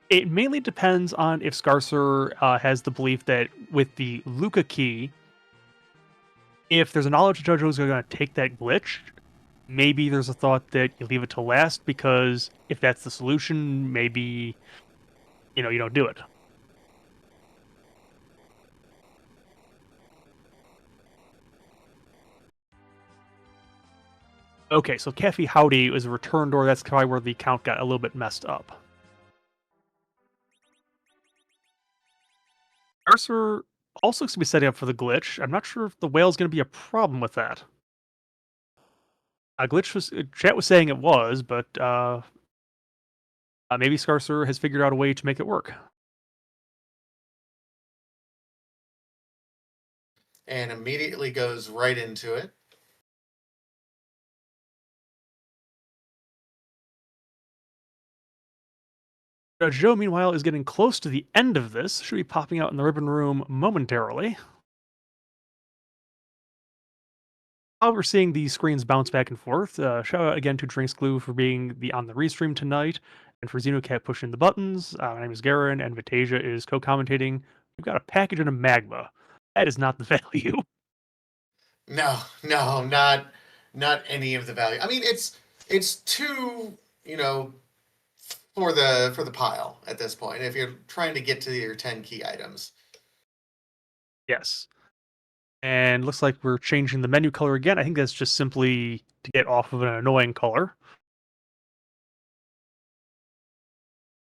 It mainly depends on if Skarcerer has the belief that with the Luca key, if there's a knowledge JoJo is going to take that glitch, maybe there's a thought that you leave it to last because if that's the solution, maybe you don't do it. Okay, so Cafe Howdy is a return door. That's probably where the count got a little bit messed up. Skarcerer also looks to be setting up for the glitch. I'm not sure if the whale's going to be a problem with that. Chat was saying it was, but maybe Skarcerer has figured out a way to make it work. And immediately goes right into it. JudgeJoe, meanwhile, is getting close to the end of this. Should be popping out in the ribbon room momentarily. While we're seeing these screens bounce back and forth, shout out again to Drinks Glue for being on the restream tonight, and for Xenocat pushing the buttons. My name is Garen, and Vitasia is co-commentating. We've got a package and a magma. That is not the value. No, not any of the value. I mean, it's too, for the pile at this point. If you're trying to get to your 10 key items. Yes. And looks like we're changing the menu color again. I think that's just simply to get off of an annoying color.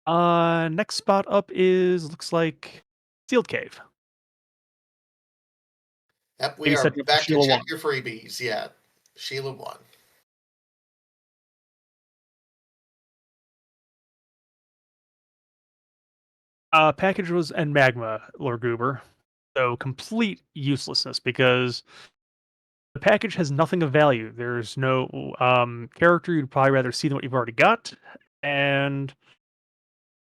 Next spot up looks like Sealed Cave. Yep, we Maybe are setting up for back to Sheila check 1. your freebies. Yeah, Sheila 1. Package was and Magma, Lord Goober. So complete uselessness because the package has nothing of value. There's no character you'd probably rather see than what you've already got. And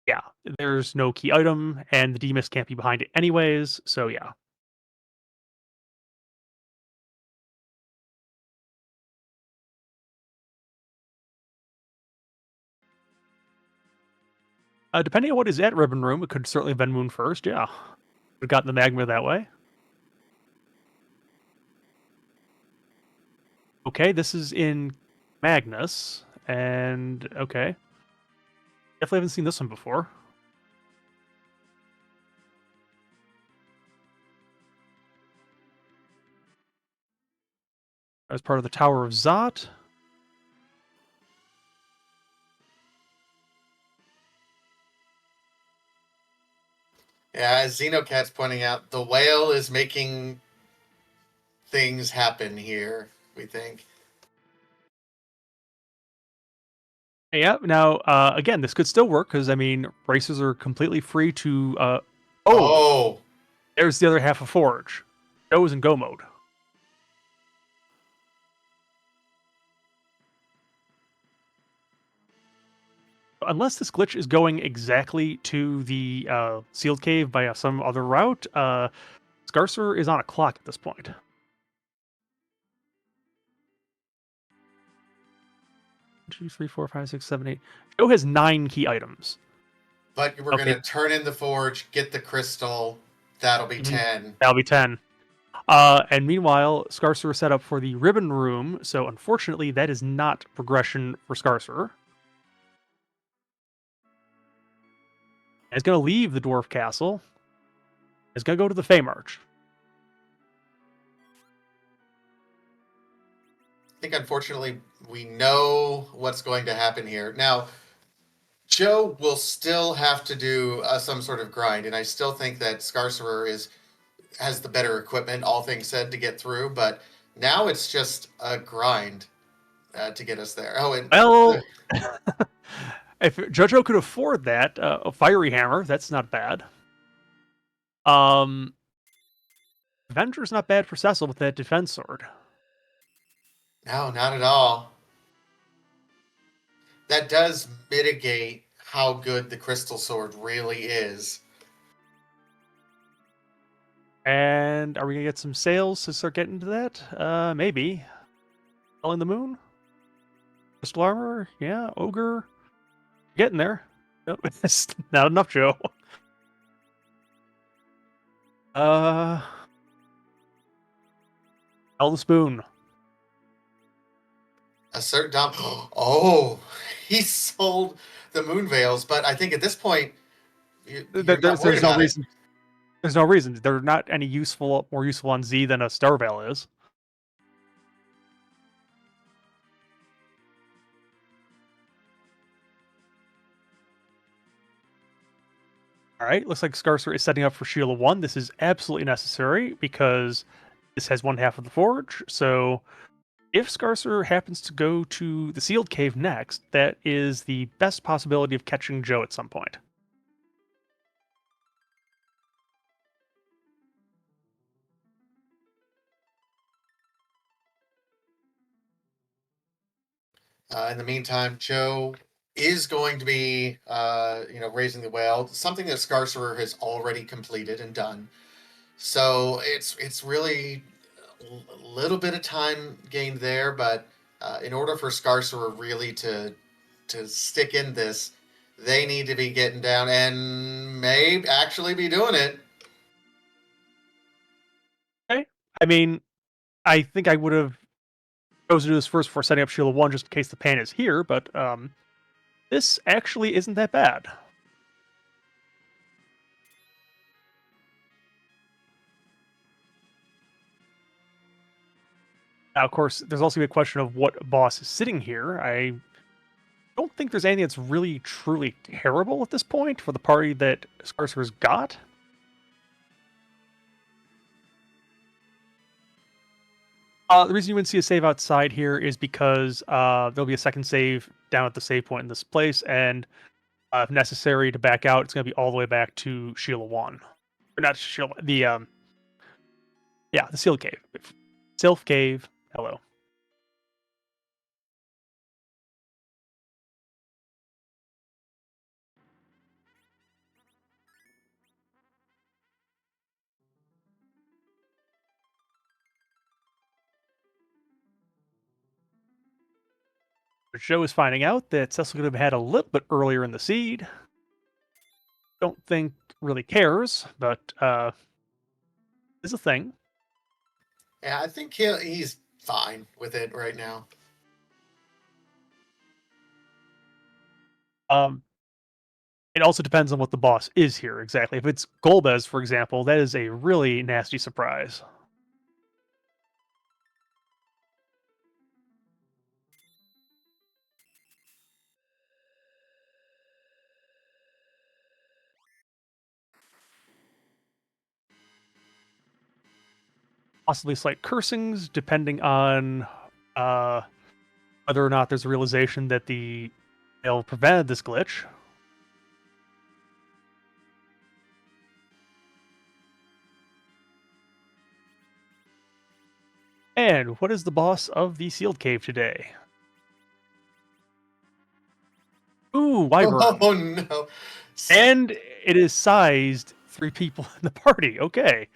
yeah, there's no key item, and the DMIS can't be behind it anyways. So yeah. Depending on what is at Ribbon Room, it could certainly have been Moon first. Yeah, we've gotten the magma that way. Okay, this is in Magnus, and okay, definitely haven't seen this one before. As part of the Tower of Zot. Yeah, as Xenocat's pointing out, the whale is making things happen here, we think. Yeah. Now, again, this could still work because I mean, races are completely free to. Oh, There's the other half of Forge. Joe is in go mode. Unless this glitch is going exactly to the sealed cave by some other route, Skarcerer is on a clock at this point. Two, three, four, five, six, seven, eight. Joe has 9 key items. But we're Okay. going to turn in the forge, get the crystal. That'll be 10. That'll be 10. And meanwhile, Skarcerer set up for the ribbon room, so unfortunately, that is not progression for Skarcerer. He's going to leave the dwarf castle. He's going to go to the Feymarch. I think, unfortunately, we know what's going to happen here. Now, Joe will still have to do some sort of grind, and I still think that Skarcerer has the better equipment, all things said, to get through. But now it's just a grind to get us there. Oh, and Well, if JudgeJoe could afford that, a fiery hammer, that's not bad. Avenger's not bad for Cecil with that defense sword. no, not at all. That does mitigate how good the crystal sword really is. And are we going to get some sales to start getting to that? Maybe. Selling the moon? Crystal armor? Yeah. Ogre? Getting there. Nope. It's not enough, Joe. Sell the spoon. A certain Dom. Oh, he sold the moon veils, but I think at this point, you're not There's worried no about it. reason. There's no reason. They're not any more useful on Z than a Star Veil is. All right, looks like Skarcerer is setting up for Shield of 1. This is absolutely necessary because this has one half of the forge. So if Skarcerer happens to go to the sealed cave next, that is the best possibility of catching Joe at some point. In the meantime, Joe is going to be, raising the whale, something that Skarcerer has already completed and done. So it's really a little bit of time gained there, but in order for Skarcerer really to stick in this, they need to be getting down and may actually be doing it. Okay. I mean, I think I would have chosen to do this first before setting up Shield of 1 just in case the pan is here, but this actually isn't that bad. Now, of course, there's also a question of what boss is sitting here. I don't think there's anything that's really, truly terrible at this point for the party that Skarcerer's got. The reason you wouldn't see a save outside here is because there'll be a second save down at the save point in this place, and if necessary to back out, it's going to be all the way back to Sheila 1. Or not Sheila, the sealed cave. Sylph Cave, hello. Joe is finding out that Cecil could have had a little bit earlier in the seed. Don't think really cares, but is a thing. Yeah, I think he's fine with it right now. It also depends on what the boss is here exactly. If it's Golbez, for example, that is a really nasty surprise. Possibly slight cursings, depending on whether or not there's a realization that they'll prevented this glitch. And what is the boss of the sealed cave today? Ooh, Wyvern. Oh no. And it is sized 3 people in the party. Okay.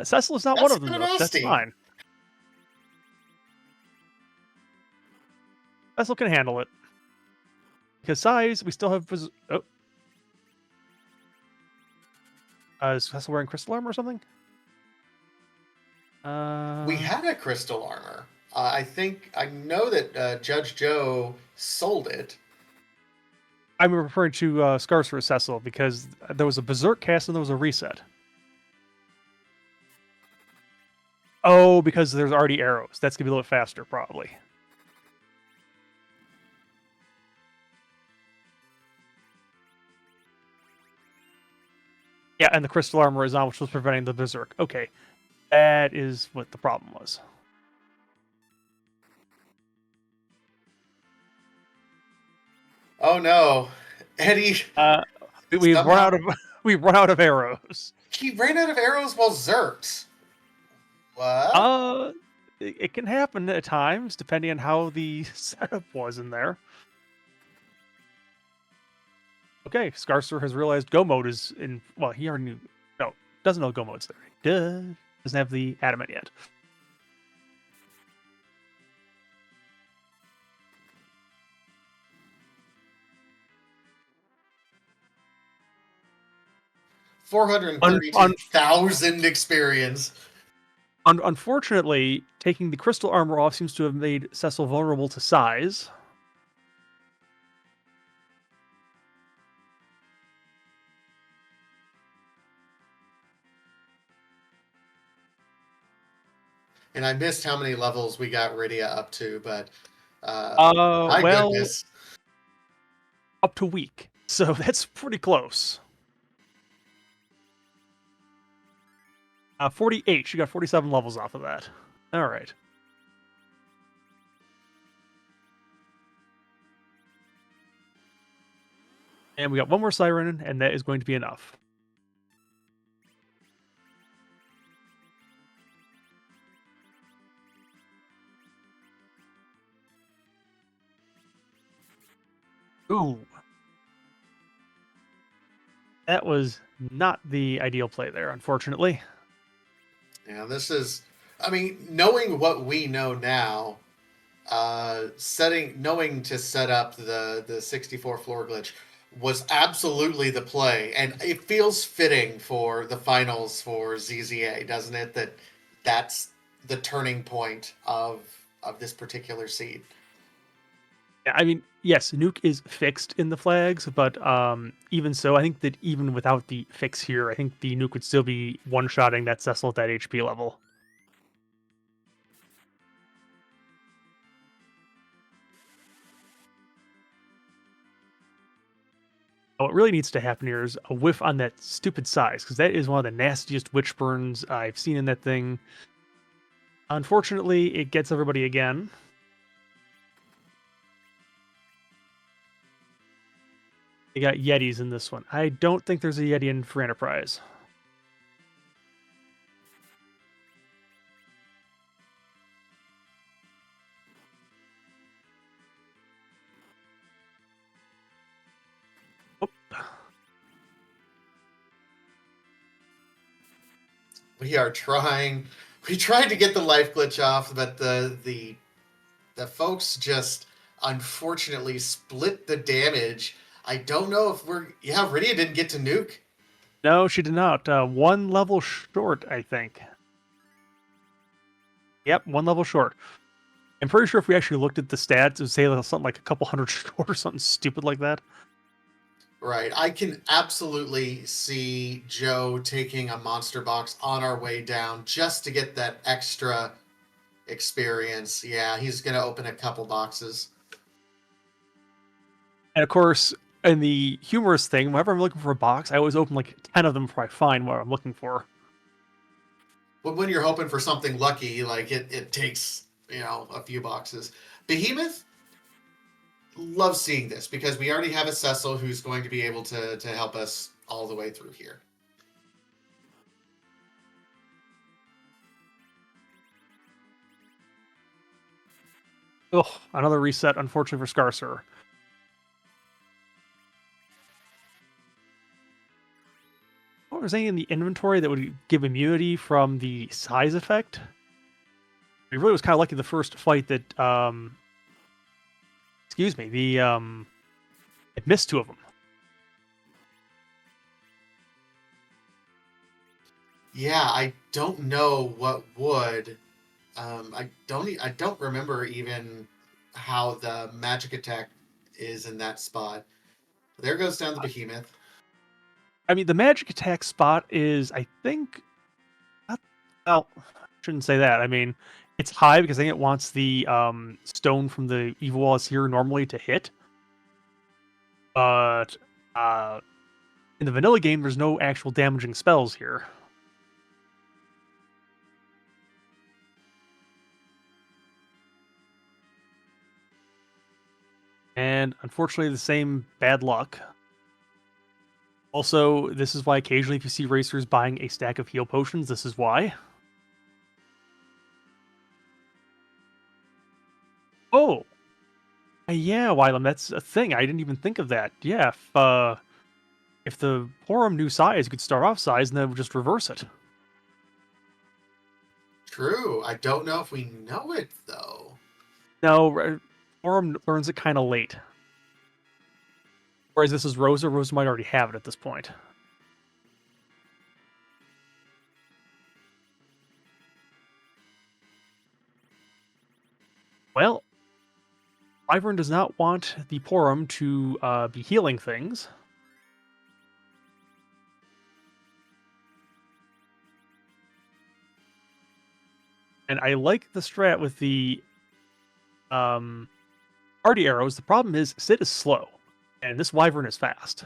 Cecil is not one That's of them, kind of though, so that's nasty. fine. Cecil can handle it. Because size, we still have... Oh, is Cecil wearing crystal armor or something? We had a crystal armor. I know that Judge Joe sold it. I'm referring to Skarcerer Cecil, because there was a Berserk cast and there was a reset. Oh, because there's already arrows. That's going to be a little bit faster, probably. Yeah, and the crystal armor is on, which was preventing the Berserk. Okay. That is what the problem was. Oh no. Eddie Uh, we've run somehow out of we've run out of arrows. he ran out of arrows while Zerks. What? Uh, it can happen at times, depending on how the setup was in there. Okay, Skarcerer has realized Go mode is in. Well, he already knew. No, doesn't know Go mode's there. Duh. Doesn't have the adamant yet. Un- un- 432,000 experience. Unfortunately, taking the crystal armor off seems to have made Cecil vulnerable to size. And I missed how many levels we got Rydia up to, but my Well, goodness. up to weak. So that's pretty close. 48. She got 47 levels off of that. All right. And we got one more siren, and that is going to be enough. Ooh. That was not the ideal play there, unfortunately. Yeah, this is, I mean, knowing what we know now, knowing to set up the 64 floor glitch was absolutely the play, and it feels fitting for the finals for ZZA, doesn't it? That's the turning point of this particular seed. Yeah, I mean, yes, Nuke is fixed in the flags, but even so, I think that even without the fix here, I think the Nuke would still be one-shotting that Cecil at that HP level. What really needs to happen here is a whiff on that stupid size, because that is one of the nastiest witch burns I've seen in that thing. Unfortunately, it gets everybody again. They got Yetis in this one. I don't think there's a Yeti in for Enterprise. Oh, We are trying. We tried to get the life glitch off, but the folks just unfortunately split the damage. I don't know if we're. Yeah, Rydia didn't get to nuke. no, she did not. One level short, I think. Yep, one level short. I'm pretty sure if we actually looked at the stats, it would say something like a couple hundred short or something stupid like that. Right. I can absolutely see Joe taking a monster box on our way down just to get that extra experience. Yeah, he's going to open a couple boxes. And of course, in the humorous thing, whenever I'm looking for a box, I always open like 10 of them before I find what I'm looking for. But when you're hoping for something lucky, like it takes, a few boxes. Behemoth, love seeing this because we already have a Cecil who's going to be able to help us all the way through here. Ugh, another reset, unfortunately for Skarcerer. remember there's anything in the inventory that would give immunity from the size effect. I really was kind of lucky the first fight that, excuse me, it missed 2 of them. Yeah, I don't know what would. I don't remember even how the magic attack is in that spot. There goes down the behemoth. I mean, the magic attack spot is, I think, not, well, shouldn't say that. I mean, it's high because I think it wants the stone from the evil walls here normally to hit. But in the vanilla game, there's no actual damaging spells here. And unfortunately, the same bad luck. Also, this is why occasionally if you see racers buying a stack of heal potions, this is why. Oh! Yeah, Wylam, that's a thing. I didn't even think of that. Yeah, if the Porum knew size, you could start off size and then just reverse it. True. I don't know if we know it though. No, Porum learns it kind of late. Whereas this is Rosa. Rosa might already have it at this point. Well, Wyvern does not want the Porum to be healing things. And I like the strat with the arty arrows. The problem is Sid is slow, and this Wyvern is fast.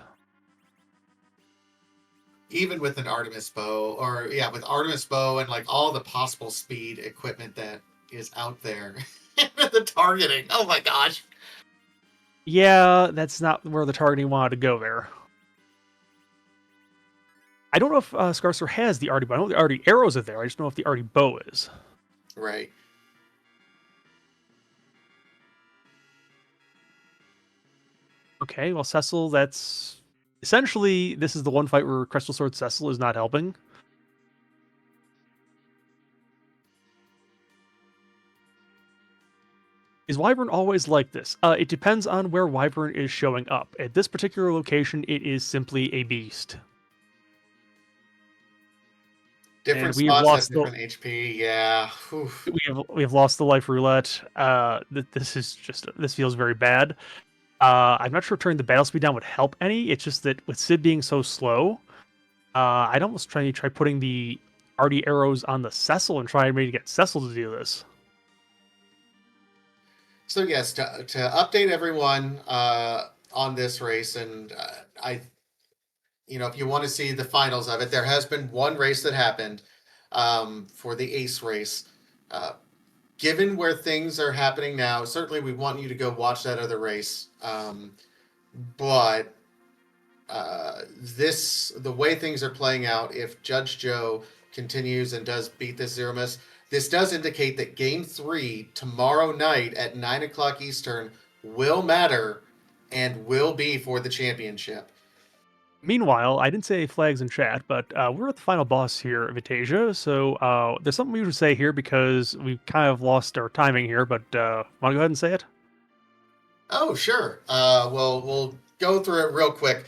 Even with an Artemis bow, or yeah, with Artemis bow and like all the possible speed equipment that is out there. The targeting. Oh my gosh. Yeah, that's not where the targeting wanted to go there. I don't know if Skarcerer has the arty bow. I know the arty arrows are there. I just don't know if the arty bow is. Right. Okay, well, Cecil, that's... Essentially, this is the one fight where Crystal Sword Cecil is not helping. Is Wyvern always like this? It depends on where Wyvern is showing up. At this particular location, it is simply a beast. Different we have spots have lost different HP. Yeah. Oof. we have lost the life roulette. This feels very bad. I'm not sure turning the battle speed down would help any. It's just that with Sid being so slow, I'd almost try putting the arty arrows on the Cecil and try maybe to get Cecil to do this. So yes, to update everyone on this race, and if you want to see the finals of it, there has been one race that happened for the Ace race. Given where things are happening now, certainly we want you to go watch that other race. But the way things are playing out, if Judge Joe continues and does beat this Zero Miss, this does indicate that Game 3 tomorrow night at 9 o'clock Eastern will matter and will be for the championship. Meanwhile, I didn't say flags in chat, but we're at the final boss here of Vitasia, so there's something we should say here because we kind of lost our timing here, but want to go ahead and say it? Oh, sure. We'll go through it real quick.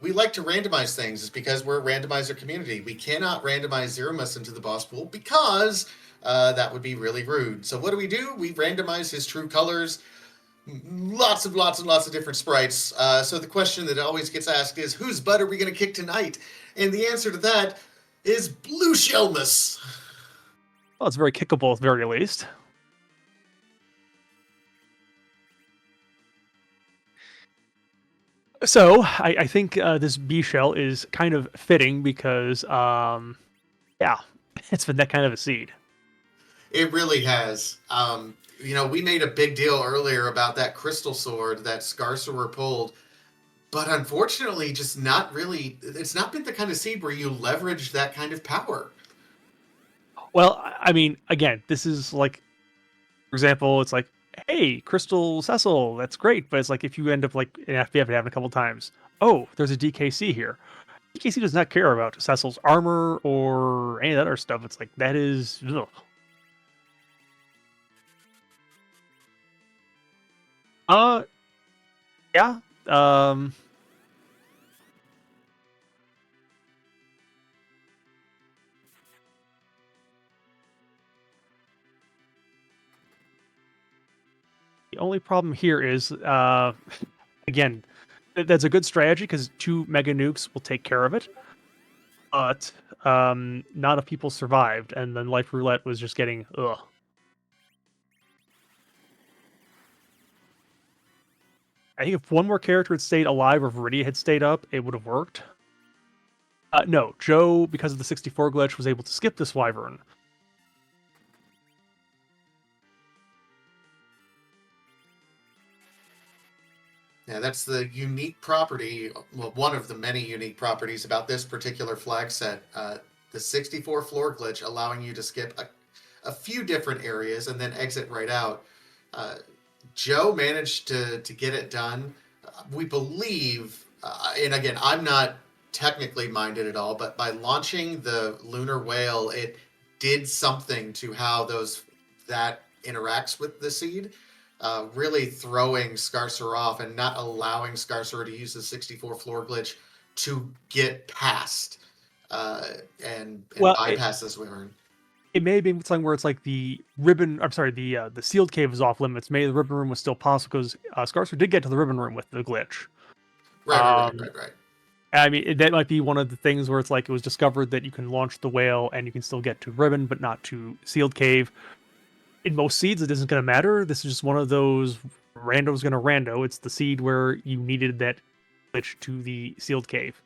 We like to randomize things. It's because we're a randomizer community. We cannot randomize Zero Miss into the boss pool because that would be really rude. So what do? We randomize his true colors. Lots of different sprites. So the question that always gets asked is, whose butt are we going to kick tonight? And the answer to that is Blue Shelmus. Well, it's very kickable at the very least. So I think this B shell is kind of fitting because, yeah, it's been that kind of a seed. It really has. We made a big deal earlier about that crystal sword that Skarcerer pulled, but unfortunately, just not really. It's not been the kind of seed where you leverage that kind of power. Well, I mean, again, this is like, for example, it's like, hey, Crystal Cecil, that's great, but it's like if you end up like in FBF it happened a couple times. Oh, there's a DKC here. PKC does not care about Cecil's armor or any of that other stuff. It's like, that is... Ugh. Yeah. The only problem here is, again, that's a good strategy because 2 mega nukes will take care of it. But not if people survived, and then Life Roulette was just getting ugh. I think if one more character had stayed alive or Viridia had stayed up, it would have worked. No, Joe, because of the 64 glitch, was able to skip this Wyvern. Yeah, that's the unique property, well, one of the many unique properties about this particular flag set. The 64 floor glitch allowing you to skip a few different areas and then exit right out. Uh, Joe managed to get it done. We believe, and again, I'm not technically minded at all, but by launching the lunar whale, it did something to how that interacts with the seed. Really throwing Skarcerer off and not allowing Skarcerer to use the 64 floor glitch to get past and Well, bypass this wyvern. it may have been something where it's like the ribbon. I'm sorry, the sealed cave is off limits. Maybe the ribbon room was still possible because Scarcer did get to the ribbon room with the glitch. Right. I mean, that might be one of the things where it's like it was discovered that you can launch the whale and you can still get to ribbon, but not to sealed cave. In most seeds, it isn't going to matter. This is just one of those rando's going to rando. It's the seed where you needed that glitch to the sealed cave.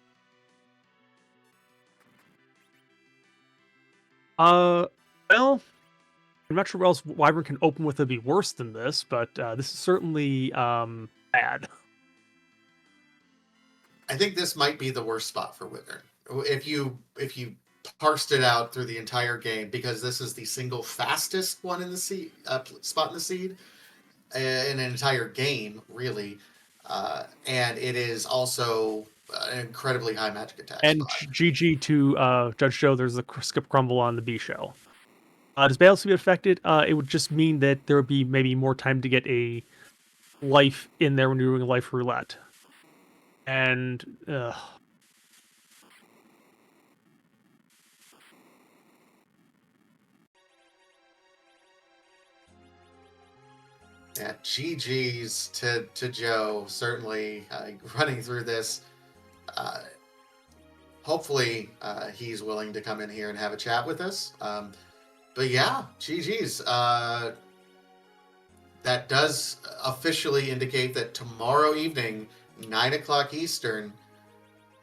Well, I'm not sure what else Wyvern can open with to be worse than this, but this is certainly bad. I think this might be the worst spot for wyvern. If you parsed it out through the entire game, because this is the single fastest one in the seed spot in the seed in an entire game, really, and it is also an incredibly high magic attack And spot. GG to JudgeJoe. There's the skip crumble on the B shell. Does Battles be affected? It would just mean that there would be maybe more time to get a life in there when you're doing life roulette. And yeah, GG's to Joe. Certainly running through this. Hopefully, he's willing to come in here and have a chat with us. But yeah, GG's. That does officially indicate that tomorrow evening, 9 o'clock Eastern,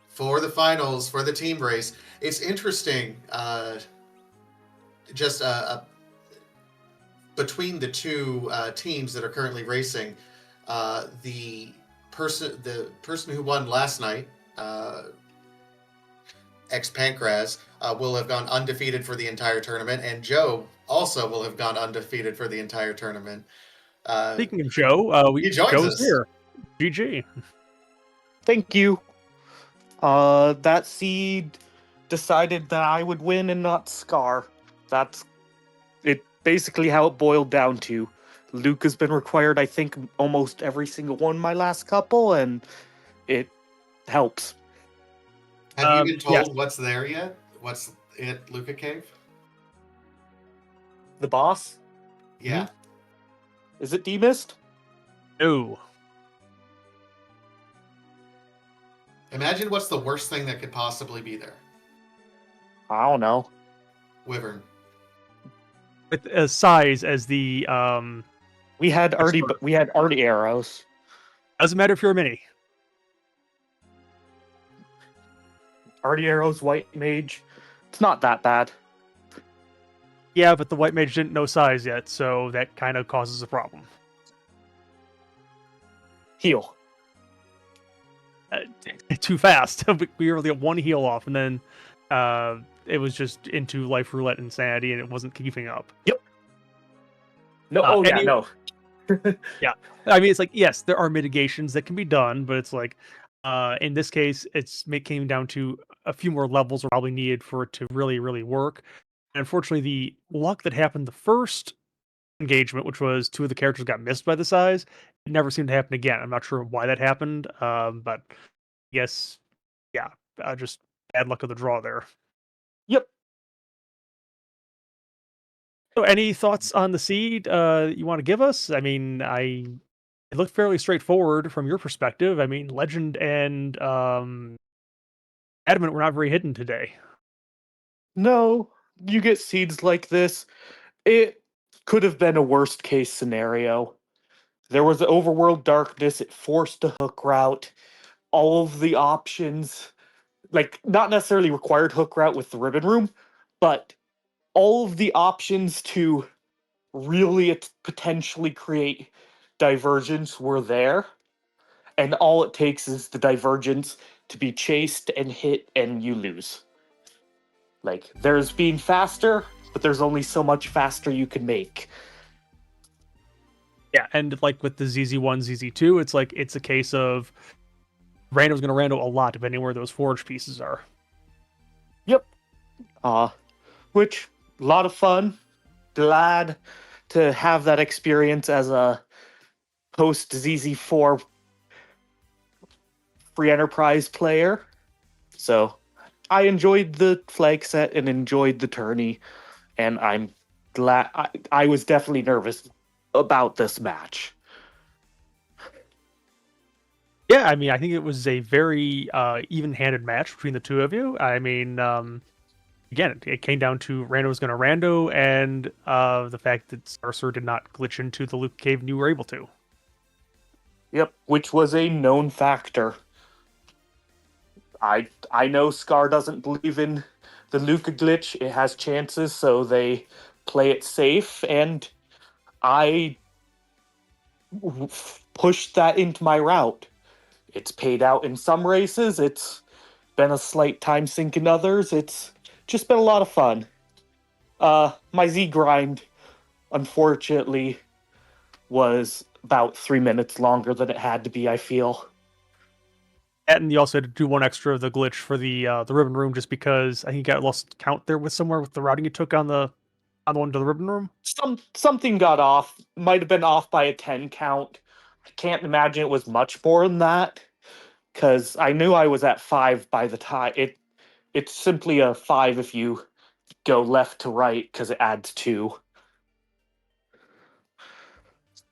for the finals, for the team race. It's interesting, just between the two teams that are currently racing, the person who won last night, ex Pancras, will have gone undefeated for the entire tournament, and Joe also will have gone undefeated for the entire tournament. speaking of Joe, He joins Joe's us. here. GG. Thank you. That seed decided that I would win and not Scar. That's it. Basically, how it boiled down to. Luke has been required, I think, almost every single one my last couple, and it helps. Have you been told yes. what's there yet? What's in Luca Cave? The boss? Yeah. Is it demist? No. Imagine what's the worst thing that could possibly be there. I don't know. Wyvern. With a size as the We had Expert. arty arrows. doesn't matter if you're a mini. Arty arrows, white mage. It's not that bad. Yeah, but the white mage didn't know size yet, so that kind of causes a problem. Heal. Too fast. We only got one heal off, and then it was just into life roulette insanity, and it wasn't keeping up. No, any- no. I mean, it's like, yes, there are mitigations that can be done, but it's like, In this case, came down to a few more levels are probably needed for it to really, really work. And unfortunately, the luck that happened the first engagement, which was two of the characters got missed by the size, it never seemed to happen again. I'm not sure why that happened, but I guess, yeah, just bad luck of the draw there. Yep. So, any thoughts on the seed you want to give us? I mean, it looked fairly straightforward from your perspective. I mean, Legend and Adamant were not very hidden today. No, you get seeds like this. It could have been a worst case scenario. There was overworld darkness. It forced a hook route. All of the options, like not necessarily required hook route with the ribbon room, but all of the options to really potentially create divergence were there. And all it takes is the divergence to be chased and hit, and you lose. Like, there's being faster, but there's only so much faster you can make. Yeah, and like with the ZZ1, ZZ2, it's a case of random's going to rando a lot depending where those forge pieces are. Yep. Which, a lot of fun. Glad to have that experience as a post ZZ4 free enterprise player. So I enjoyed the flag set and enjoyed the tourney, and I'm glad. I was definitely nervous about this match. Yeah, I mean, I think it was a very even-handed match between the two of you. I mean, again, it came down to rando was going to rando, and the fact that Skarcerer did not glitch into the Luke Cave and you were able to. Yep, which was a known factor. I know Scar doesn't believe in the Luca glitch. It has chances, so they play it safe, and I pushed that into my route. It's paid out in some races. It's been a slight time sink in others. It's just been a lot of fun. My Z grind, unfortunately, was about 3 minutes longer than it had to be, I feel. And you also had to do one extra of the glitch for the ribbon room just because I think you got lost count there with somewhere with the routing you took on the one to the ribbon room. Something got off. Might have been off by a 10 count. I can't imagine it was much more than that, because I knew I was at 5 by the time. It's simply a 5 if you go left to right, because it adds 2.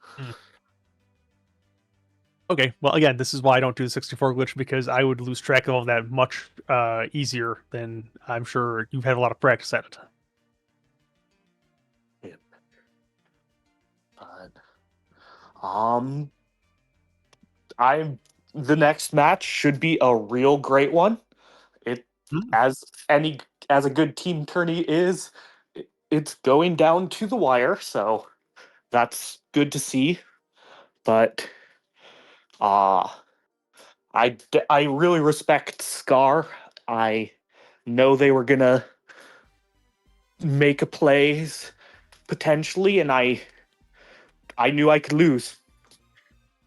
Hmm. Okay, well, again, this is why I don't do the 64 glitch because I would lose track of all that much easier than I'm sure you've had a lot of practice at it. Yep. But um, I'm the next match should be a real great one. It Hmm. as any as a good team tourney is, it's going down to the wire, so that's good to see. But uh I really respect Scar. I know they were gonna make a plays potentially, and I knew I could lose.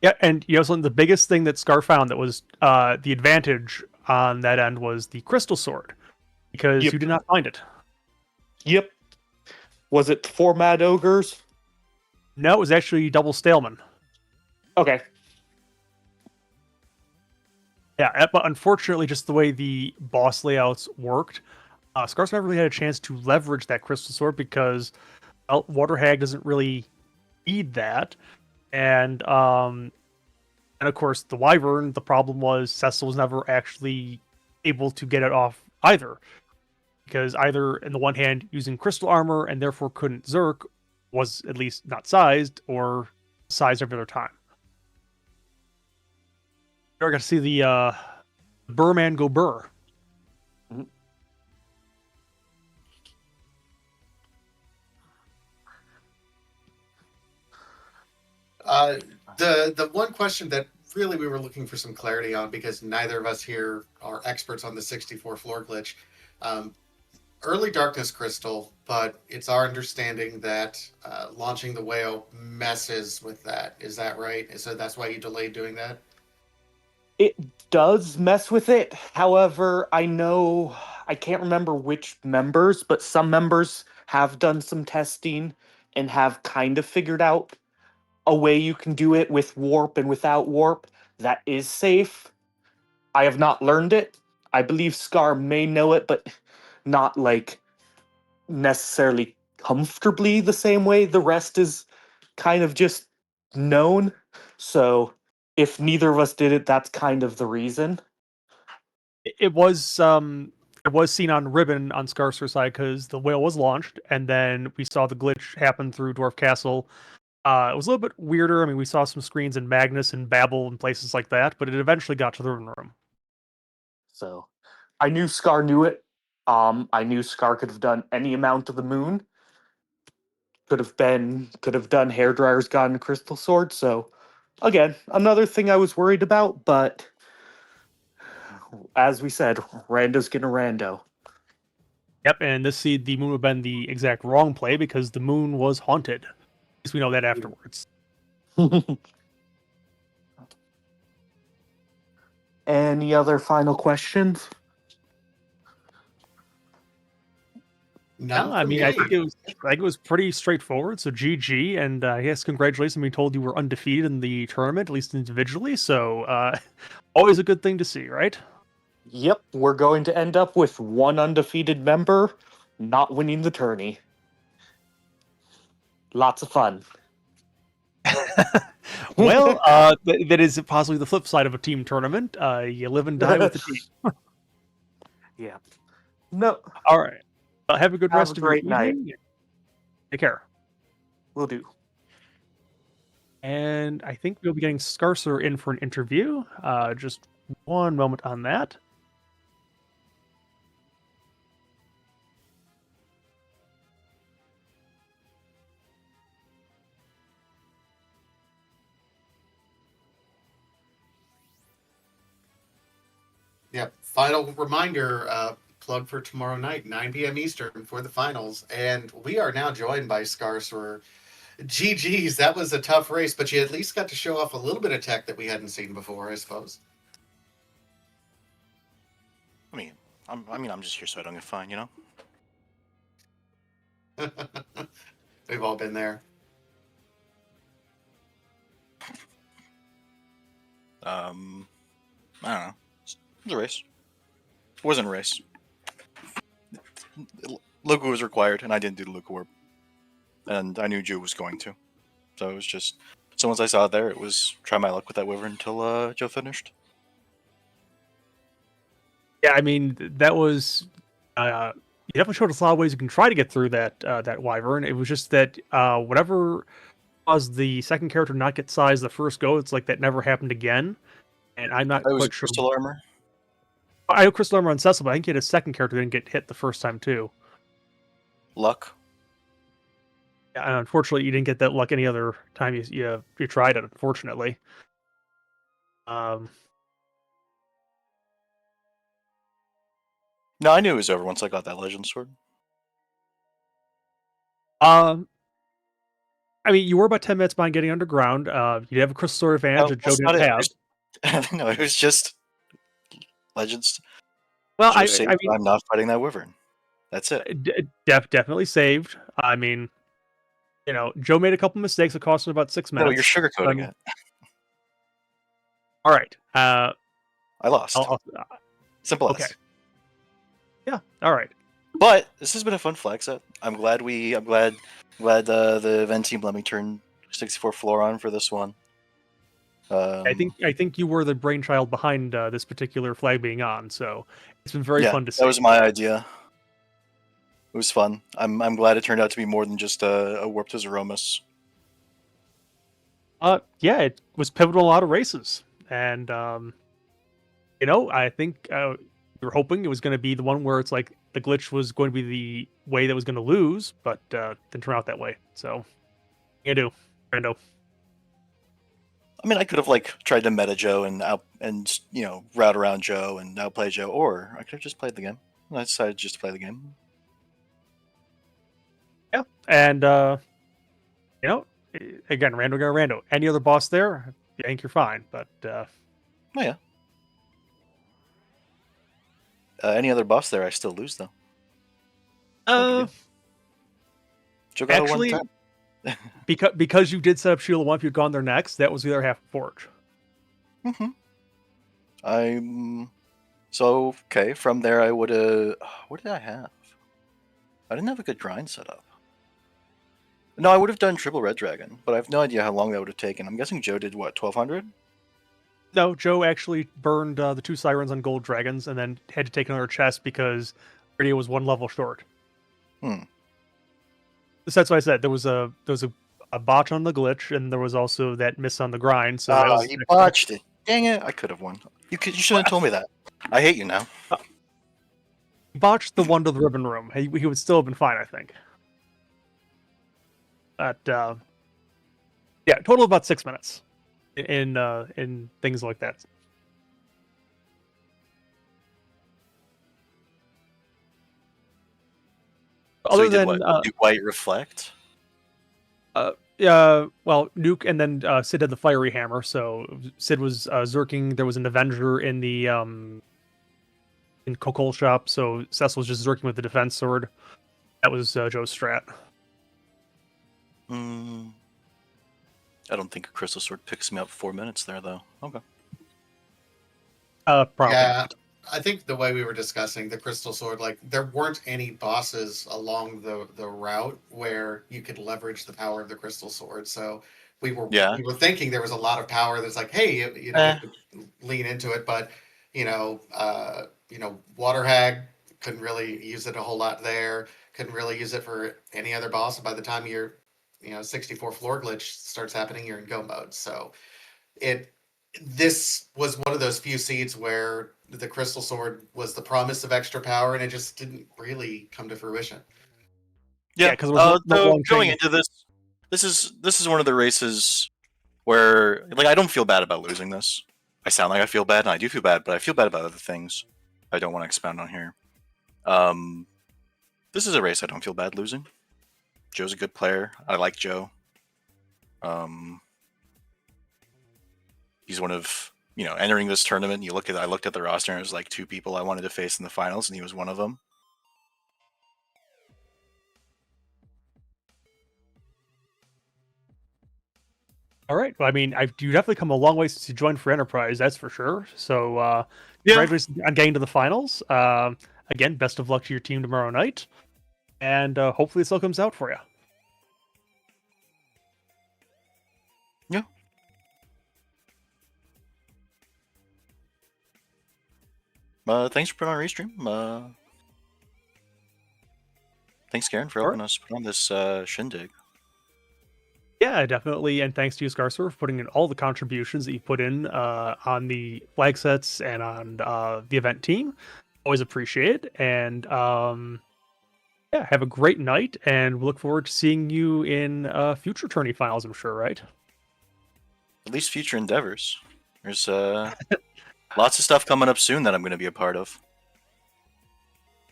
Yeah, and you know, the biggest thing that Scar found that was the advantage on that end was the crystal sword because Yep. you did not find it. Yep. Was it 4 Mad Ogres? No, it was actually double Staleman. Okay. Yeah, but unfortunately, just the way the boss layouts worked, Scarce never really had a chance to leverage that crystal sword because Water Hag doesn't really need that, and of course the Wyvern. The problem was Cecil was never actually able to get it off either because either in the one hand using crystal armor and therefore couldn't Zerk was at least not sized or sized every other time. You ever got to see the Burman go burr. Mhm. The one question that really we were looking for some clarity on because neither of us here are experts on the 64 floor glitch. Um, Early darkness crystal, but it's our understanding that launching the whale messes with that. Is that right? So that's why you delayed doing that? It does mess with it. However, I can't remember which members, but some members have done some testing and have kind of figured out a way you can do it with warp and without warp that is safe. I have not learned it. I believe Scar may know it, but not like necessarily comfortably the same way the rest is kind of just known. So if neither of us did it, that's kind of the reason. It was seen on Ribbon on Skarcerer's side because the whale was launched, and then we saw the glitch happen through Dwarf Castle. It was a little bit weirder. I mean, we saw some screens in Magnus and Babel and places like that, but it eventually got to the Ribbon Room. So I knew Scar knew it. I knew Scar could have done any amount of the moon. Could have done hairdryer's gone and crystal sword. So again, another thing I was worried about, but as we said, rando's gonna rando. Yep, and this seed, the moon would have been the exact wrong play because the moon was haunted. At least we know that afterwards. Any other final questions? None I for mean, me. I think it was pretty straightforward. So GG, and yes, congratulations. We told you were undefeated in the tournament, at least individually. So always a good thing to see, right? Yep, we're going to end up with one undefeated member not winning the tourney. Lots of fun. Well, that is possibly the flip side of a team tournament. You live and die with the team. Yeah. No, All right. Have a good have rest a of your great night. evening. Take care. Will do. And I think we'll be getting Skarcerer in for an interview. Just one moment on that. Yep. Final reminder, plug for tomorrow night, 9 p.m. Eastern for the finals. And we are now joined by Skarcerer. GG's, that was a tough race, but you at least got to show off a little bit of tech that we hadn't seen before, I suppose. I'm just here so I don't get fined, you know? We've all been there. I don't know. It was a race. It wasn't a race. Luca was required, and I didn't do the Luca warp. And I knew Joe was going to. So it was just... So once I saw it there, it was try my luck with that wyvern until Joe finished. Yeah, I mean that was. You definitely showed us a lot of ways you can try to get through that wyvern. It was just that whatever caused the second character not get sized the first go, it's like that never happened again. And I'm not It was quite sure. crystal armor. I know Crystal Armor on Cecil, but I think he had a second character that didn't get hit the first time too. Luck. Yeah, and unfortunately, you didn't get that luck any other time you tried it. Unfortunately. No, I knew it was over once I got that legend sword. I mean, you were about 10 minutes behind getting underground. You have a crystal sword advantage that Joe didn't have. No, it was just legends. Well, Joe I saved mean, I'm not fighting that wyvern. That's it. Definitely saved. I mean, Joe made a couple mistakes that cost him about 6 minutes. No, you're sugarcoating it. All right. I lost. Simple okay. as. Yeah. All right. But this has been a fun flag set. I'm glad the event team let me turn 64 floor on for this one. I think you were the brainchild behind this particular flag being on, so it's been very fun to see. That was my idea. It was fun. I'm glad it turned out to be more than just a warp to Zeromus. Yeah, it was pivotal in a lot of races, and I think we were hoping it was going to be the one where it's like the glitch was going to be the way that was going to lose, but didn't turn out that way. So, you do, Brando. I mean, I could have tried to meta Joe and route around Joe and outplay Joe, or I could have just played the game. I decided just to play the game. Yeah, and again, Rando got Rando. Any other boss there, I think you're fine. But oh yeah, Any other boss there, I still lose though. Uh, Joe got actually, a 110. because you did set up Shield of One, if you'd gone there next, that was the other half of Forge. Mm-hmm. So okay. From there, I would have. What did I have? I didn't have a good grind set up. No, I would have done triple red dragon, but I have no idea how long that would have taken. I'm guessing Joe did what, 1200? No, Joe actually burned the 2 sirens on gold dragons and then had to take another chest because radio was 1 level short. Hmm. So that's why I said there was a botch on the glitch, and there was also that miss on the grind. So that was He botched it. Dang it! I could have won. You shouldn't have told me that. I hate you now. He botched the one to the ribbon room. He would still have been fine, I think. But yeah, total about 6 minutes in things like that. So Other he did than what? Do White Reflect? well, Nuke and then Sid had the fiery hammer. So Sid was zerking. There was an Avenger in the in Kokol shop. So Cecil was just zerking with the defense sword. That was Joe's strat. I don't think a crystal sword picks me up 4 minutes there, though. Okay. Probably. Yeah, I think the way we were discussing the crystal sword, like there weren't any bosses along the route where you could leverage the power of the crystal sword. So we were thinking there was a lot of power that's like, hey, you know, you could lean into it, but Water Hag couldn't really use it a whole lot there. Couldn't really use it for any other boss. By the time your 64 floor glitch starts happening, you're in go mode. So this was one of those few seeds where the crystal sword was the promise of extra power, and it just didn't really come to fruition. Yeah, because so going into this is one of the races where, like, I don't feel bad about losing this. I sound like I feel bad, and I do feel bad, but I feel bad about other things I don't want to expound on here. This is a race I don't feel bad losing. Joe's a good player. I like Joe. He's one of, entering this tournament. I looked at the roster, and it was like 2 people I wanted to face in the finals, and he was one of them. All right. Well, I mean, you definitely come a long way since you joined for Enterprise, that's for sure. So, congratulations on getting to the finals. Again, best of luck to your team tomorrow night, and hopefully this all comes out for you. Yeah. Thanks for putting on Restream. Thanks, Karen, for helping us put on this shindig. Yeah, definitely. And thanks to you, Skarcerer, for putting in all the contributions that you put in on the flag sets and on the event team. Always appreciate it. And yeah, have a great night. And we look forward to seeing you in future tourney finals, I'm sure, right? At least future endeavors. There's lots of stuff coming up soon that I'm going to be a part of.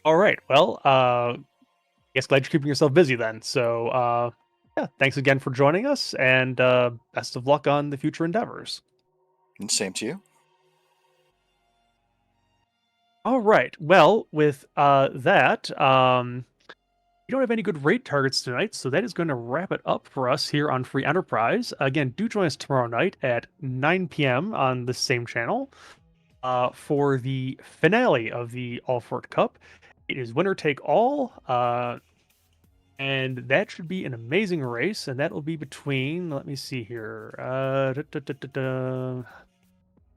All right. Well, I guess glad you're keeping yourself busy then. So, yeah, thanks again for joining us, and best of luck on the future endeavors. And same to you. All right. Well, with that, we don't have any good rate targets tonight, so that is going to wrap it up for us here on Free Enterprise. Again, do join us tomorrow night at 9 p.m. on the same channel for the finale of the Alfort Cup. It is winner take all. And that should be an amazing race, and that will be between, let me see here, I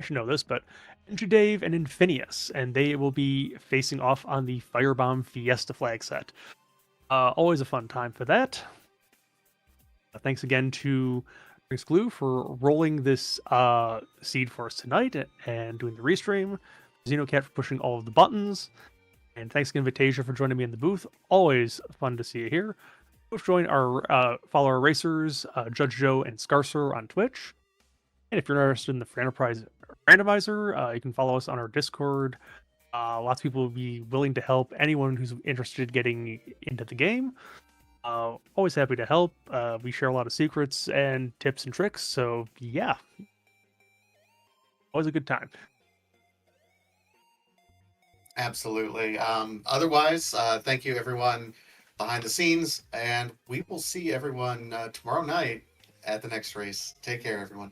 should know this, but Andrew Dave and Infinius, and they will be facing off on the Firebomb Fiesta flag set. Always a fun time for that. Thanks again to Drinks Glue for rolling this seed for us tonight and doing the restream. Xenocat for pushing all of the buttons. And thanks again, Vitasia, for joining me in the booth. Always fun to see you here. Join our follow our racers, JudgeJoe and Skarcerer on Twitch. And if you're interested in the Free Enterprise randomizer, you can follow us on our Discord. Lots of people will be willing to help anyone who's interested in getting into the game. Always happy to help. We share a lot of secrets and tips and tricks. So yeah, always a good time. Absolutely. Otherwise, thank you everyone behind the scenes, and we will see everyone tomorrow night at the next race. Take care, everyone.